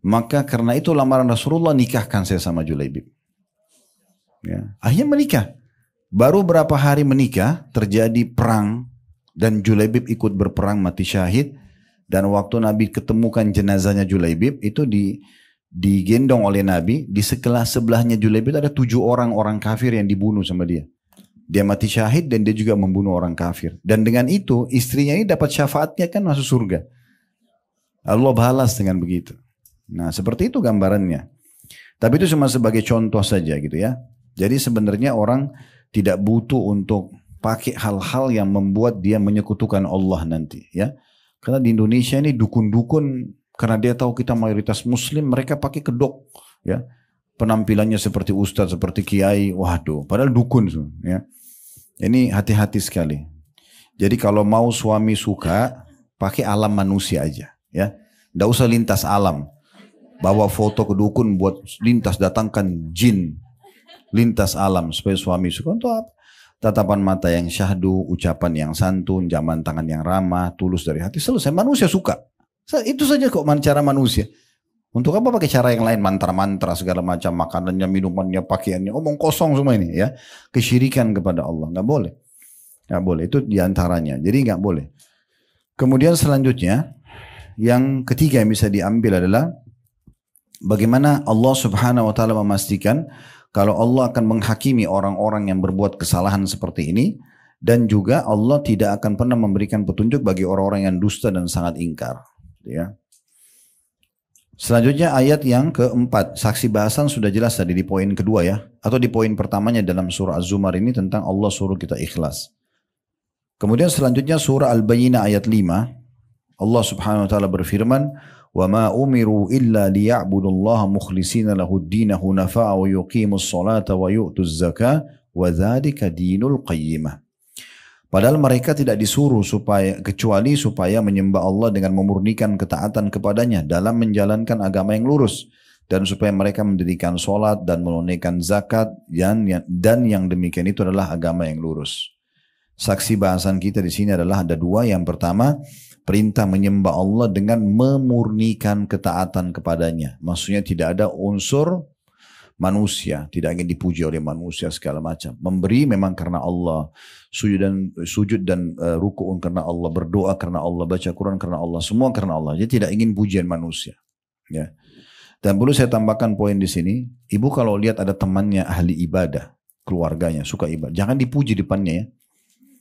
Speaker 1: Maka karena itu lamaran Rasulullah, nikahkan saya sama Julaibib. Ya. Akhirnya menikah. Baru berapa hari menikah, terjadi perang. Dan Julaibib ikut berperang, mati syahid. Dan waktu Nabi ketemukan jenazahnya Julaibib, itu digendong oleh Nabi. Di sebelahnya Julaibib ada 7 orang kafir yang dibunuh sama dia. Dia mati syahid dan dia juga membunuh orang kafir. Dan dengan itu istrinya ini dapat syafaatnya, kan masuk surga. Allah balas dengan begitu. Nah seperti itu gambarannya. Tapi itu cuma sebagai contoh saja gitu ya. Jadi sebenarnya orang tidak butuh untuk pakai hal-hal yang membuat dia menyekutukan Allah nanti ya. Karena di Indonesia ini dukun-dukun, karena dia tahu kita mayoritas muslim, mereka pakai kedok ya. Penampilannya seperti ustadz, seperti kiai, waduh, padahal dukun ya. Ini hati-hati sekali. Jadi kalau mau suami suka, pakai alam manusia aja ya. Nggak usah lintas alam. Bawa foto ke dukun buat lintas, datangkan jin lintas alam supaya suami suka. Untuk apa? Tatapan mata yang syahdu, ucapan yang santun, jaman tangan yang ramah, tulus dari hati, selesai. Manusia suka. Itu saja kok cara manusia. Untuk apa pakai cara yang lain, mantra-mantra segala macam, makanannya, minumannya, pakaiannya, omong kosong semua ini ya. Kesyirikan kepada Allah, nggak boleh. Nggak boleh, itu diantaranya. Jadi nggak boleh. Kemudian selanjutnya, yang ketiga yang bisa diambil adalah bagaimana Allah Subhanahu wa taala memastikan kalau Allah akan menghakimi orang-orang yang berbuat kesalahan seperti ini, dan juga Allah tidak akan pernah memberikan petunjuk bagi orang-orang yang dusta dan sangat ingkar. Ya. Selanjutnya ayat yang keempat, saksi bahasan sudah jelas tadi di poin kedua ya, atau di poin pertamanya dalam surah Az-Zumar ini tentang Allah suruh kita ikhlas. Kemudian selanjutnya surah Al-Bayyinah ayat 5, Allah Subhanahu wa taala berfirman, "Wa ma umiru illa liya'budullaha mukhlishina lahud-din hunafa'a wa yuqimus salata wa yu'tuz zakah wa dzalika dinul qayyimah." Padahal mereka tidak disuruh kecuali supaya menyembah Allah dengan memurnikan ketaatan kepadanya dalam menjalankan agama yang lurus, dan supaya mereka mendirikan sholat dan menunaikan zakat, dan yang demikian itu adalah agama yang lurus. Saksi bahasan kita di sini adalah ada 2. Yang pertama, perintah menyembah Allah dengan memurnikan ketaatan kepadanya. Maksudnya tidak ada unsur manusia, tidak ingin dipuji oleh manusia segala macam. Memberi memang karena Allah, sujud dan ruku'un karena Allah, berdoa karena Allah, baca Quran karena Allah, semua karena Allah. Dia tidak ingin pujian manusia. Ya. Dan perlu saya tambahkan poin di sini, ibu kalau lihat ada temannya ahli ibadah, keluarganya suka ibadah, jangan dipuji depannya ya.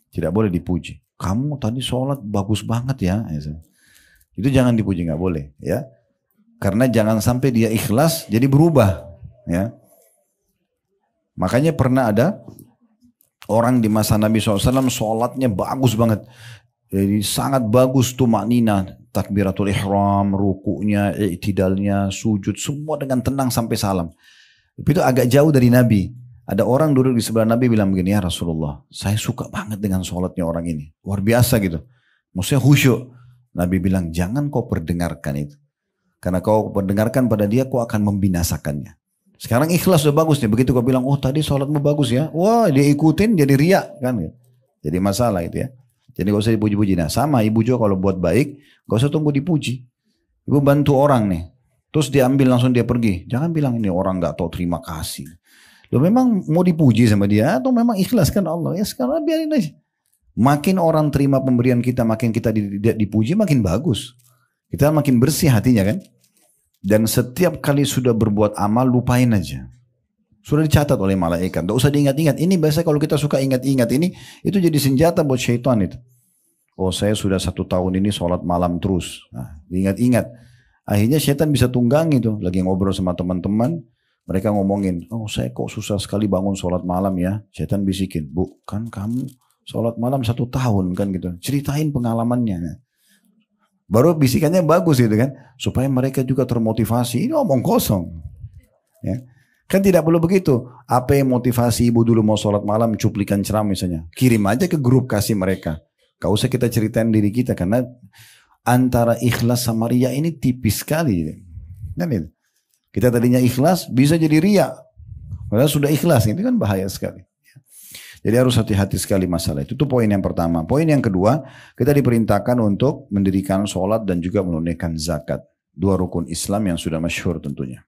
Speaker 1: Tidak boleh dipuji. Kamu tadi sholat bagus banget ya. Itu jangan dipuji, nggak boleh ya. Karena jangan sampai dia ikhlas jadi berubah ya. Makanya pernah ada orang di masa Nabi SAW sholatnya bagus banget. Jadi sangat bagus tuh maknina, takbiratul ihram, rukunya, i'tidalnya, sujud, semua dengan tenang sampai salam. Tapi itu agak jauh dari Nabi. Ada orang duduk di sebelah Nabi bilang begini, ya Rasulullah, saya suka banget dengan sholatnya orang ini. Luar biasa gitu. Maksudnya khusyuk. Nabi bilang, jangan kau perdengarkan itu. Karena kau perdengarkan pada dia, kau akan membinasakannya. Sekarang ikhlas sudah bagus nih. Begitu kau bilang, oh tadi sholatmu bagus ya. Wah dia ikutin jadi riak kan. Jadi masalah itu ya. Jadi gak usah dipuji-puji. Nah sama ibu juga kalau buat baik, gak usah tunggu dipuji. Ibu bantu orang nih. Terus dia ambil langsung dia pergi. Jangan bilang ini orang gak tahu terima kasih. Lo memang mau dipuji sama dia atau memang ikhlas kan Allah. Ya sekarang biarin aja. Makin orang terima pemberian kita, makin kita dipuji, makin bagus. Kita makin bersih hatinya kan. Dan setiap kali sudah berbuat amal, lupain aja. Sudah dicatat oleh malaikat. Tidak usah diingat-ingat. Ini biasa kalau kita suka ingat-ingat ini, itu jadi senjata buat syaitan itu. Oh saya sudah 1 tahun ini sholat malam terus. Nah, diingat-ingat. Akhirnya syaitan bisa tunggangi tuh. Lagi ngobrol sama teman-teman. Mereka ngomongin, oh saya kok susah sekali bangun sholat malam ya. Syaitan bisikin, bu kan kamu sholat malam 1 tahun kan gitu. Ceritain pengalamannya. Baru bisikannya bagus gitu kan. Supaya mereka juga termotivasi. Ini omong kosong. Ya. Kan tidak perlu begitu. Apa yang motivasi ibu dulu mau sholat malam, cuplikan ceramah misalnya. Kirim aja ke grup kasih mereka. Gak usah kita ceritain diri kita. Karena antara ikhlas sama riya ini tipis sekali. Kan itu. Kita tadinya ikhlas bisa jadi riya. Padahal sudah ikhlas. Ini kan bahaya sekali. Jadi harus hati-hati sekali masalah itu. Itu poin yang pertama. Poin yang kedua, kita diperintahkan untuk mendirikan sholat dan juga menunaikan zakat. 2 rukun Islam yang sudah masyhur tentunya.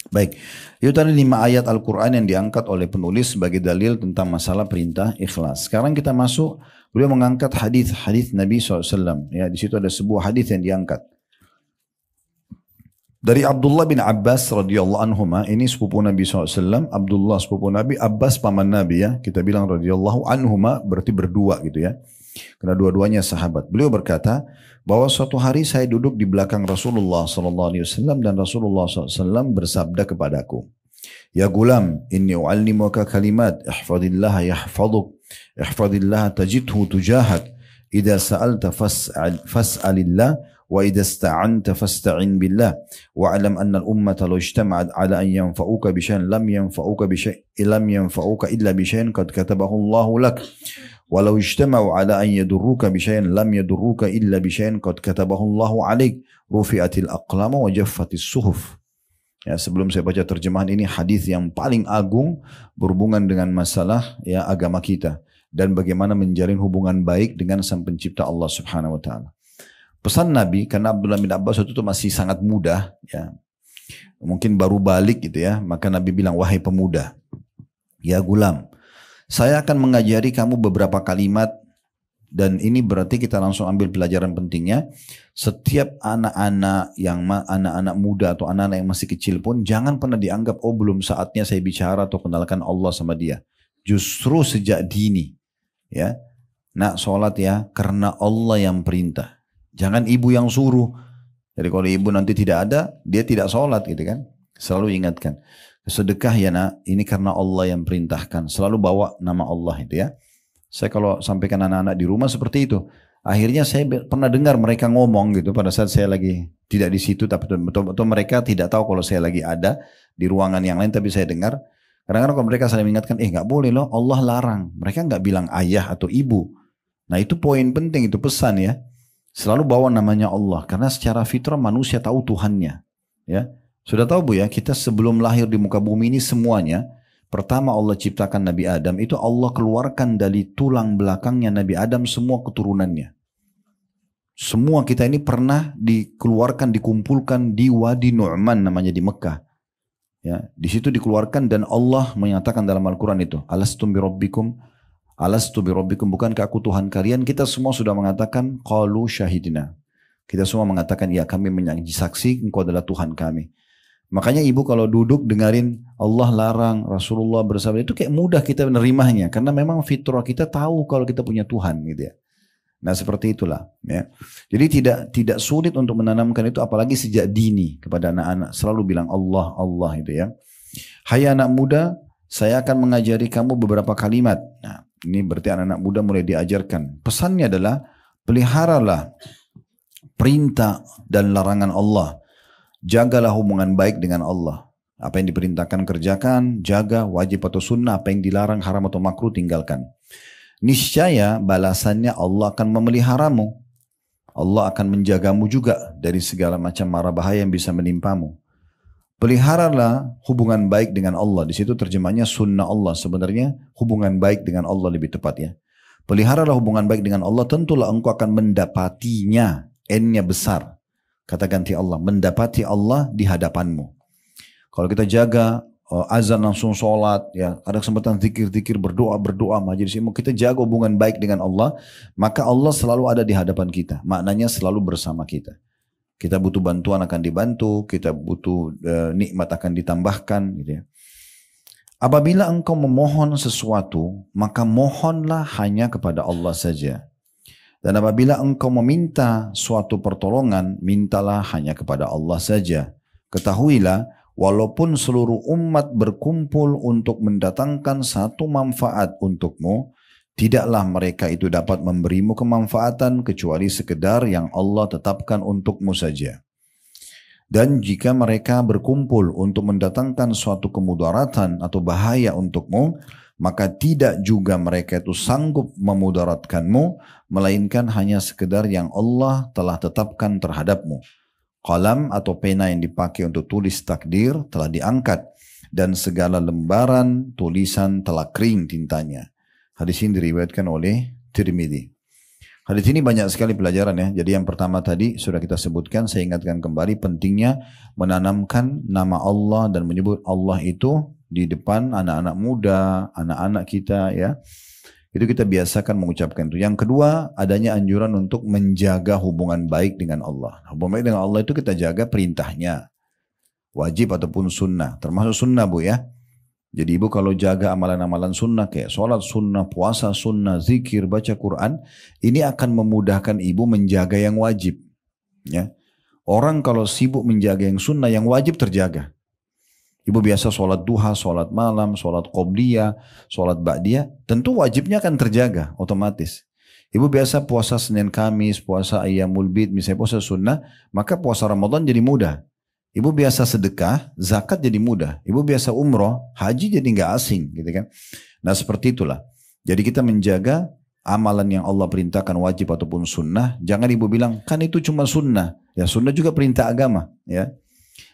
Speaker 1: Baik, itu tadi 5 ayat Al-Quran yang diangkat oleh penulis sebagai dalil tentang masalah perintah ikhlas. Sekarang kita masuk, beliau mengangkat hadis Nabi SAW. Ya, di situ ada sebuah hadis yang diangkat. Dari Abdullah bin Abbas radhiyallahu anhuma, ini sepupu Nabi SAW, Abdullah sepupu Nabi, Abbas paman Nabi ya, kita bilang radhiyallahu anhuma berarti berdua gitu ya, karena dua-duanya sahabat. Beliau berkata bahwa suatu hari saya duduk di belakang Rasulullah SAW dan Rasulullah SAW bersabda kepadaku, ya gulam, inni u'allimuka kalimat, ihfadillaha yahfaduk, ihfadillaha tajidhu tujahak, idha sa'alta fas'alillah, وإذا استعنت فاستعن بالله واعلم أن الأمة لو اجتمعت على أن ينفعوك بشيء لم ينفعوك إلا بشيء قد كتبه الله لك ولو اجتمعوا على أن يضروك بشيء لم يضروك إلا بشيء قد كتبه الله عليك رفعت الأقلام وجفت الصحف. Ya, sebelum saya baca terjemahan ini, hadis yang paling agung berhubungan dengan masalah ya agama kita dan bagaimana menjalin hubungan baik dengan Sang Pencipta Allah Subhanahu wa taala. Pesan Nabi, karena Abdullah bin Abbas itu masih sangat muda, ya, mungkin baru balik gitu ya, maka Nabi bilang, wahai pemuda, ya gulam, saya akan mengajari kamu beberapa kalimat, dan ini berarti kita langsung ambil pelajaran pentingnya. Setiap anak-anak muda atau anak-anak yang masih kecil pun jangan pernah dianggap, oh belum saatnya saya bicara atau kenalkan Allah sama dia. Justru sejak dini, ya, nak sholat ya, karena Allah yang perintah. Jangan ibu yang suruh. Jadi kalau ibu nanti tidak ada, dia tidak sholat gitu kan. Selalu ingatkan. Sedekah ya nak, ini karena Allah yang perintahkan. Selalu bawa nama Allah itu ya. Saya kalau sampaikan anak-anak di rumah seperti itu. Akhirnya saya pernah dengar mereka ngomong gitu pada saat saya lagi tidak di situ. Tapi betul-betul mereka tidak tahu kalau saya lagi ada di ruangan yang lain. Tapi saya dengar. Kadang-kadang kalau mereka saling mengingatkan, gak boleh loh, Allah larang. Mereka gak bilang ayah atau ibu. Nah itu poin penting, itu pesan ya. Selalu bawa namanya Allah, karena secara fitrah manusia tahu Tuhannya. Ya, sudah tahu bu ya, kita sebelum lahir di muka bumi ini semuanya, pertama Allah ciptakan Nabi Adam, itu Allah keluarkan dari tulang belakangnya Nabi Adam semua keturunannya. Semua kita ini pernah dikeluarkan, dikumpulkan di Wadi Nu'man namanya di Mekah. Ya, di situ dikeluarkan dan Allah menyatakan dalam Al-Quran itu, Alastu bi rabbikum, bukankah aku Tuhan kalian? Kita semua sudah mengatakan qalu syahidina. Kita semua mengatakan ya, kami menyaksi engkau adalah Tuhan kami. Makanya ibu kalau duduk dengerin Allah larang, Rasulullah bersabda, itu kayak mudah kita menerimanya karena memang fitrah kita tahu kalau kita punya Tuhan gitu ya. Nah seperti itulah ya. Jadi tidak sulit untuk menanamkan itu, apalagi sejak dini kepada anak-anak, selalu bilang Allah Allah itu ya. Hai anak muda, saya akan mengajari kamu beberapa kalimat. Nah ini berarti anak-anak muda mulai diajarkan. Pesannya adalah peliharalah perintah dan larangan Allah. Jagalah hubungan baik dengan Allah. Apa yang diperintahkan kerjakan, jaga wajib atau sunnah, apa yang dilarang haram atau makruh tinggalkan. Niscaya balasannya Allah akan memeliharamu. Allah akan menjagamu juga dari segala macam mara bahaya yang bisa menimpamu. Peliharalah hubungan baik dengan Allah. Di situ terjemahnya sunnah Allah. Sebenarnya hubungan baik dengan Allah lebih tepat ya. Peliharalah hubungan baik dengan Allah, tentulah engkau akan mendapatinya. N-nya besar. Kata ganti Allah. Mendapati Allah di hadapanmu. Kalau kita jaga azan langsung sholat, ya ada kesempatan zikir-zikir, berdoa majelis ilmu, kita jaga hubungan baik dengan Allah, maka Allah selalu ada di hadapan kita. Maknanya selalu bersama kita. Kita butuh bantuan akan dibantu, kita butuh nikmat akan ditambahkan gitu ya. Apabila engkau memohon sesuatu, maka mohonlah hanya kepada Allah saja. Dan apabila engkau meminta suatu pertolongan, mintalah hanya kepada Allah saja. Ketahuilah, walaupun seluruh umat berkumpul untuk mendatangkan satu manfaat untukmu, tidaklah mereka itu dapat memberimu kemanfaatan kecuali sekedar yang Allah tetapkan untukmu saja. Dan jika mereka berkumpul untuk mendatangkan suatu kemudaratan atau bahaya untukmu, maka tidak juga mereka itu sanggup memudaratkanmu, melainkan hanya sekedar yang Allah telah tetapkan terhadapmu. Qalam atau pena yang dipakai untuk tulis takdir telah diangkat dan segala lembaran tulisan telah kering tintanya. Hadis ini diriwayatkan oleh Tirmidzi. Hadis ini banyak sekali pelajaran ya. Jadi yang pertama tadi sudah kita sebutkan, saya ingatkan kembali pentingnya menanamkan nama Allah dan menyebut Allah itu di depan anak-anak muda, anak-anak kita ya. Itu kita biasakan mengucapkan itu. Yang kedua, adanya anjuran untuk menjaga hubungan baik dengan Allah. Hubungan baik dengan Allah itu kita jaga perintahnya. Wajib ataupun sunnah. Termasuk sunnah bu ya. Jadi ibu kalau jaga amalan-amalan sunnah kayak sholat sunnah, puasa sunnah, zikir, baca Quran. Ini akan memudahkan ibu menjaga yang wajib. Ya. Orang kalau sibuk menjaga yang sunnah, yang wajib terjaga. Ibu biasa sholat duha, sholat malam, sholat qobliyah, sholat ba'diyah, tentu wajibnya akan terjaga otomatis. Ibu biasa puasa Senin Kamis, puasa Ayyamul Bid, misalnya puasa sunnah, maka puasa Ramadan jadi mudah. Ibu biasa sedekah, zakat jadi mudah. Ibu biasa umroh, haji jadi nggak asing gitu kan. Nah seperti itulah. Jadi kita menjaga amalan yang Allah perintahkan wajib ataupun sunnah. Jangan ibu bilang, kan itu cuma sunnah. Ya sunnah juga perintah agama ya.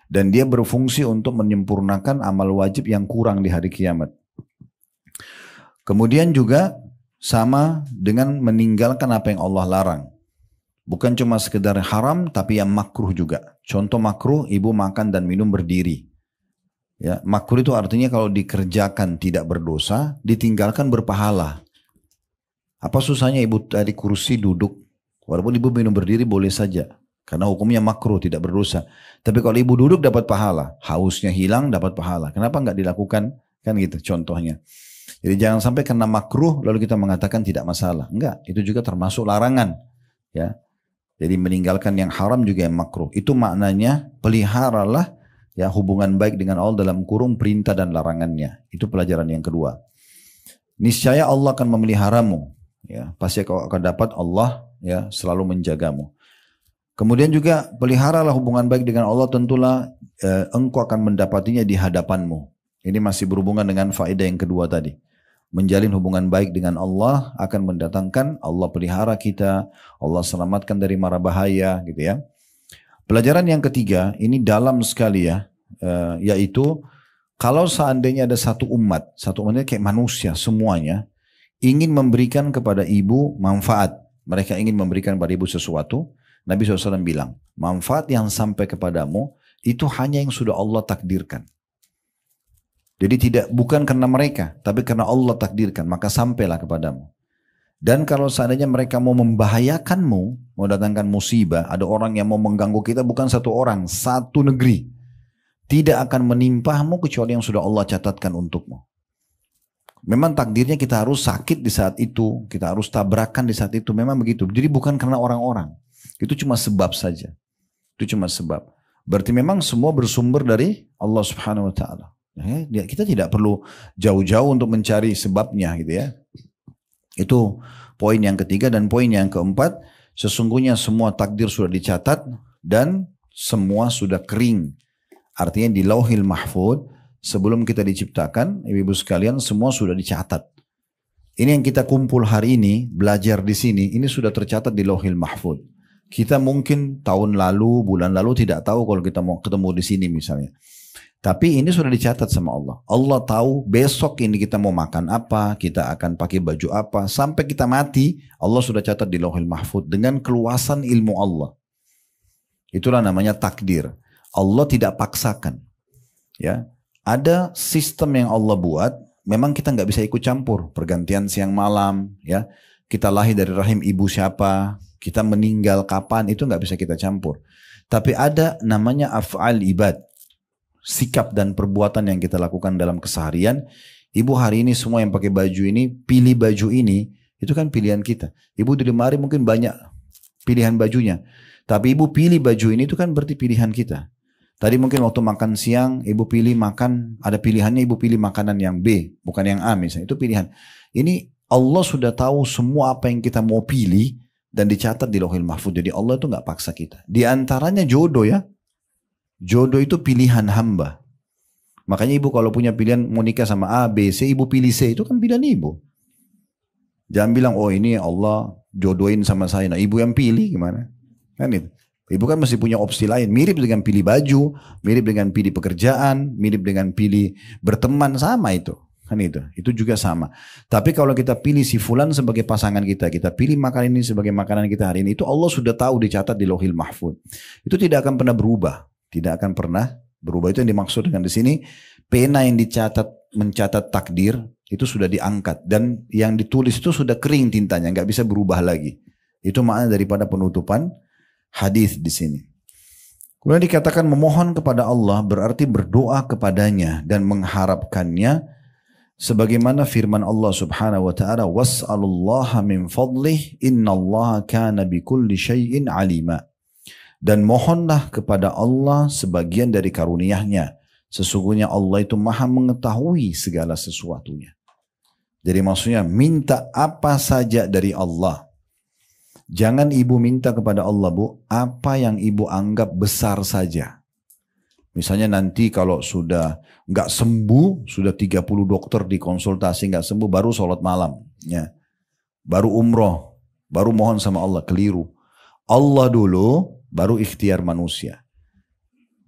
Speaker 1: Dan dia berfungsi untuk menyempurnakan amal wajib yang kurang di hari kiamat. Kemudian juga sama dengan meninggalkan apa yang Allah larang. Bukan cuma sekedar haram, tapi yang makruh juga. Contoh makruh, ibu makan dan minum berdiri. Ya, makruh itu artinya kalau dikerjakan tidak berdosa, ditinggalkan berpahala. Apa susahnya ibu dari kursi duduk? Walaupun ibu minum berdiri boleh saja. Karena hukumnya makruh, tidak berdosa. Tapi kalau ibu duduk dapat pahala. Hausnya hilang dapat pahala. Kenapa nggak dilakukan? Kan gitu contohnya. Jadi jangan sampai karena makruh lalu kita mengatakan tidak masalah. Enggak, itu juga termasuk larangan. Ya. Jadi meninggalkan yang haram juga yang makruh. Itu maknanya peliharalah ya hubungan baik dengan Allah dalam kurung perintah dan larangannya. Itu pelajaran yang kedua. Niscaya Allah akan memeliharamu. Ya, pasti kau akan dapat Allah ya selalu menjagamu. Kemudian juga peliharalah hubungan baik dengan Allah, tentulah engkau akan mendapatinya di hadapanmu. Ini masih berhubungan dengan faedah yang kedua tadi. Menjalin hubungan baik dengan Allah akan mendatangkan Allah pelihara kita, Allah selamatkan dari mara bahaya gitu ya. Pelajaran yang ketiga, ini dalam sekali ya, yaitu kalau seandainya ada satu umatnya kayak manusia semuanya, ingin memberikan kepada ibu manfaat, mereka ingin memberikan kepada ibu sesuatu, Nabi SAW bilang, manfaat yang sampai kepadamu itu hanya yang sudah Allah takdirkan. Jadi bukan karena mereka, tapi karena Allah takdirkan, maka sampailah kepadamu. Dan kalau seandainya mereka mau membahayakanmu, mau datangkan musibah, ada orang yang mau mengganggu kita, bukan satu orang, satu negeri. Tidak akan menimpahmu kecuali yang sudah Allah catatkan untukmu. Memang takdirnya kita harus sakit di saat itu, kita harus tabrakan di saat itu, memang begitu. Jadi bukan karena orang-orang, itu cuma sebab saja. Itu cuma sebab. Berarti memang semua bersumber dari Allah Subhanahu wa Ta'ala. Kita tidak perlu jauh-jauh untuk mencari sebabnya gitu ya. Itu poin yang ketiga. Dan poin yang keempat, sesungguhnya semua takdir sudah dicatat dan semua sudah kering. Artinya di Lauhil Mahfuz sebelum kita diciptakan, ibu-ibu sekalian, semua sudah dicatat. Ini yang kita kumpul hari ini, belajar di sini, ini sudah tercatat di Lauhil Mahfuz. Kita mungkin tahun lalu, bulan lalu tidak tahu kalau kita mau ketemu di sini misalnya. Tapi ini sudah dicatat sama Allah. Allah tahu besok ini kita mau makan apa, kita akan pakai baju apa. Sampai kita mati, Allah sudah catat di Lauhil Mahfuz dengan keluasan ilmu Allah. Itulah namanya takdir. Allah tidak paksakan. Ya, ada sistem yang Allah buat, memang kita nggak bisa ikut campur. Pergantian siang malam, ya, kita lahir dari rahim ibu siapa, kita meninggal kapan, itu nggak bisa kita campur. Tapi ada namanya af'al ibad. Sikap dan perbuatan yang kita lakukan dalam keseharian. Ibu hari ini semua yang pakai baju ini, pilih baju ini, itu kan pilihan kita. Ibu di lemari mungkin banyak pilihan bajunya, tapi ibu pilih baju ini, itu kan berarti pilihan kita. Tadi mungkin waktu makan siang, ibu pilih makan, ada pilihannya, ibu pilih makanan yang B, bukan yang A misalnya, itu pilihan. Ini Allah sudah tahu semua apa yang kita mau pilih dan dicatat di Lauhil Mahfuz. Jadi Allah itu nggak paksa kita. Di antaranya jodoh ya. Jodoh itu pilihan hamba. Makanya ibu kalau punya pilihan mau nikah sama A, B, C, ibu pilih C, itu kan pilihan ibu. Jangan bilang, oh ini Allah jodohin sama saya. Nah ibu yang pilih gimana? Kan itu. Ibu kan mesti punya opsi lain. Mirip dengan pilih baju, mirip dengan pilih pekerjaan, mirip dengan pilih berteman, sama itu. Kan itu. Itu juga sama. Tapi kalau kita pilih si fulan sebagai pasangan kita pilih makanan ini sebagai makanan kita hari ini, itu Allah sudah tahu dicatat di Lauhil Mahfuz. Itu tidak akan pernah berubah. Tidak akan pernah berubah. Itu yang dimaksud dengan di sini. Pena yang mencatat takdir itu sudah diangkat dan yang ditulis itu sudah kering tintanya, nggak bisa berubah lagi. Itu makna daripada penutupan hadis di sini. Kemudian dikatakan memohon kepada Allah berarti berdoa kepadanya dan mengharapkannya, sebagaimana firman Allah Subhanahu wa taala, was'alullaha min fadlih innallaha kana bikulli syai'in alima. Dan mohonlah kepada Allah sebagian dari karunia-Nya. Sesungguhnya Allah itu maha mengetahui segala sesuatunya. Jadi maksudnya minta apa saja dari Allah. Jangan ibu minta kepada Allah, Bu, apa yang ibu anggap besar saja. Misalnya nanti kalau sudah nggak sembuh, sudah 30 dokter dikonsultasi nggak sembuh, baru sholat malam. Ya. Baru umroh, baru mohon sama Allah, keliru. Allah dulu, baru ikhtiar manusia.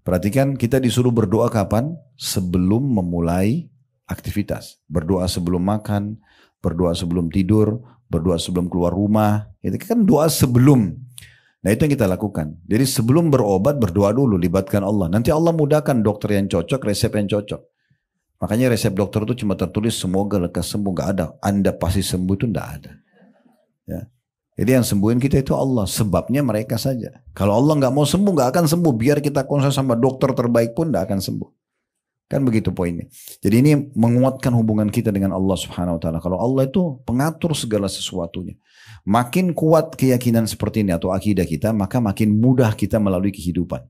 Speaker 1: Perhatikan kita disuruh berdoa kapan? Sebelum memulai aktivitas. Berdoa sebelum makan, berdoa sebelum tidur, berdoa sebelum keluar rumah. Itu kan doa sebelum. Nah itu yang kita lakukan. Jadi sebelum berobat berdoa dulu, libatkan Allah. Nanti Allah mudahkan dokter yang cocok, resep yang cocok. Makanya resep dokter itu cuma tertulis semoga lekas sembuh. Gak ada Anda pasti sembuh, itu gak ada. Ya. Jadi yang sembuhin kita itu Allah, sebabnya mereka saja. Kalau Allah nggak mau sembuh, nggak akan sembuh. Biar kita konsul sama dokter terbaik pun nggak akan sembuh. Kan begitu poinnya. Jadi ini menguatkan hubungan kita dengan Allah Subhanahu Wa Taala. Kalau Allah itu pengatur segala sesuatunya. Makin kuat keyakinan seperti ini atau akidah kita, maka makin mudah kita melalui kehidupan.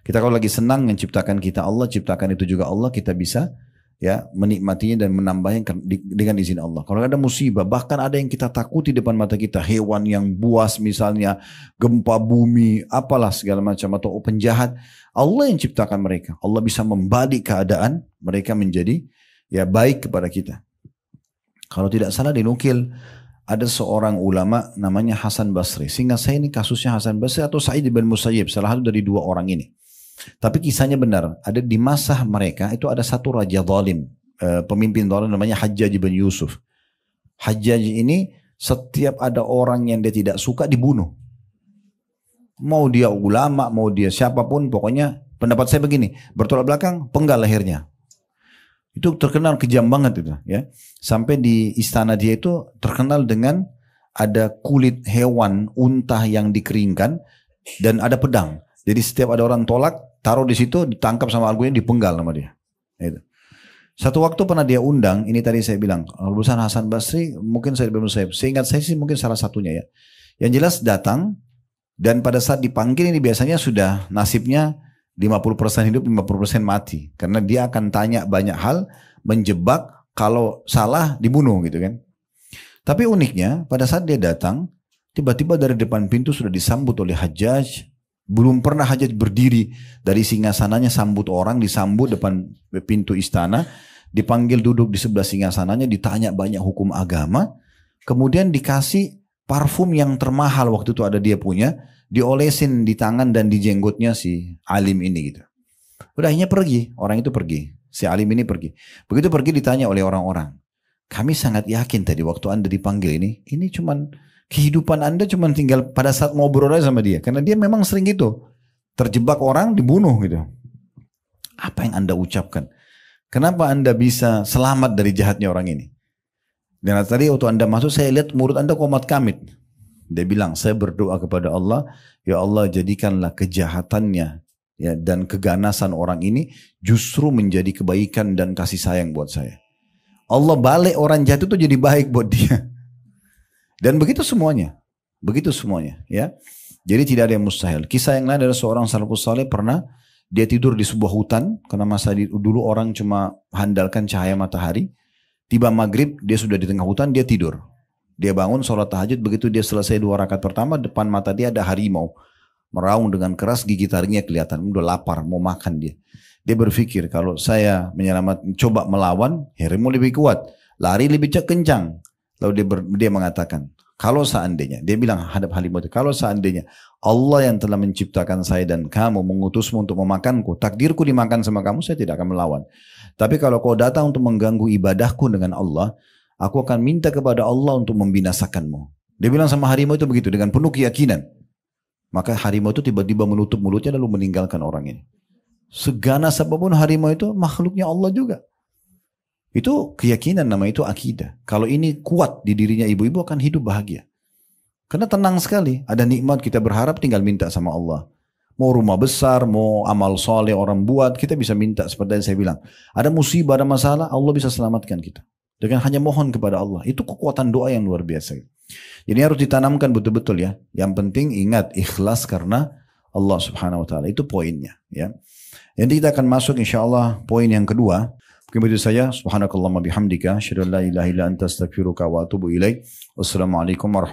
Speaker 1: Kita kalau lagi senang yang ciptakan kita Allah, ciptakan itu juga Allah, kita bisa ya menikmatinya dan menambahnya dengan izin Allah. Kalau ada musibah, bahkan ada yang kita takuti depan mata kita, hewan yang buas misalnya, gempa bumi, apalah segala macam, atau penjahat, Allah yang ciptakan mereka. Allah bisa membalik keadaan mereka menjadi ya baik kepada kita. Kalau tidak salah dinukil ada seorang ulama namanya Hasan Basri. Sehingga saya ini kasusnya Hasan Basri atau Sa'id bin Musayyib, salah satu dari dua orang ini. Tapi kisahnya benar, ada di masa mereka itu ada satu raja zalim, pemimpin zalim namanya Hajjaj bin Yusuf. Hajjaj ini setiap ada orang yang dia tidak suka dibunuh. Mau dia ulama, mau dia siapapun, pokoknya pendapat saya begini, bertolak belakang, penggal lehernya. Itu terkenal kejam banget itu ya. Sampai di istana dia itu terkenal dengan ada kulit hewan unta yang dikeringkan dan ada pedang. Jadi setiap ada orang tolak, taruh di situ, ditangkap sama argunya, dipenggal sama dia. Itu. Satu waktu pernah dia undang, ini tadi saya bilang, lulusan Hasan Basri, mungkin saya belum saya, seingat saya sih mungkin salah satunya ya. Yang jelas datang, dan pada saat dipanggil ini biasanya sudah nasibnya 50% hidup, 50% mati. Karena dia akan tanya banyak hal, menjebak, kalau salah dibunuh gitu kan. Tapi uniknya pada saat dia datang, tiba-tiba dari depan pintu sudah disambut oleh Hajjaj. Belum pernah Hajjaj berdiri dari singgasananya sambut orang, disambut depan pintu istana, dipanggil duduk di sebelah singgasananya, ditanya banyak hukum agama, kemudian dikasih parfum yang termahal waktu itu ada dia punya, diolesin di tangan dan di jenggotnya si alim ini gitu. Udah akhirnya pergi, orang itu pergi, si alim ini pergi. Begitu pergi ditanya oleh orang-orang, kami sangat yakin tadi waktu Anda dipanggil ini cuman kehidupan Anda cuman tinggal pada saat ngobrol aja sama dia. Karena dia memang sering gitu. Terjebak orang, dibunuh gitu. Apa yang Anda ucapkan? Kenapa Anda bisa selamat dari jahatnya orang ini? Dan tadi waktu Anda masuk saya lihat mulut Anda komat kamit. Dia bilang, saya berdoa kepada Allah, ya Allah jadikanlah kejahatannya ya, dan keganasan orang ini justru menjadi kebaikan dan kasih sayang buat saya. Allah balik orang jahat itu jadi baik buat dia. Dan begitu semuanya. Begitu semuanya. Ya. Jadi tidak ada yang mustahil. Kisah yang lain adalah seorang salafus saleh pernah dia tidur di sebuah hutan. Karena masa dulu orang cuma handalkan cahaya matahari. Tiba maghrib dia sudah di tengah hutan, dia tidur. Dia bangun sholat tahajud. Begitu dia selesai 2 rakaat pertama, depan mata dia ada harimau. Meraung dengan keras, gigi taringnya kelihatan. Udah lapar, mau makan dia. Dia berpikir kalau saya coba melawan, harimau lebih kuat, lari lebih kencang. Lalu dia mengatakan, kalau seandainya, dia bilang hadap harimau itu, kalau seandainya Allah yang telah menciptakan saya dan kamu mengutusmu untuk memakanku, takdirku dimakan sama kamu, saya tidak akan melawan. Tapi kalau kau datang untuk mengganggu ibadahku dengan Allah, aku akan minta kepada Allah untuk membinasakanmu. Dia bilang sama harimau itu begitu, dengan penuh keyakinan. Maka harimau itu tiba-tiba menutup mulutnya lalu meninggalkan orang ini. Seganas apapun harimau itu makhluknya Allah juga. Itu keyakinan, nama itu akidah. Kalau ini kuat di dirinya ibu-ibu akan hidup bahagia. Karena tenang sekali. Ada nikmat kita berharap tinggal minta sama Allah. Mau rumah besar, mau amal soleh orang buat, kita bisa minta seperti yang saya bilang. Ada musibah, ada masalah, Allah bisa selamatkan kita. Dengan hanya mohon kepada Allah. Itu kekuatan doa yang luar biasa. Jadi harus ditanamkan betul-betul ya. Yang penting ingat ikhlas karena Allah subhanahu wa ta'ala. Itu poinnya ya. Jadi kita akan masuk insyaAllah poin yang kedua. Mungkin begitu saja. Subhanakallahumma bihamdika. Asyhadu an la ilaha illa anta astaghfiruka wa atubu ilaik. Wassalamualaikum warahmatullahi wabarakatuh.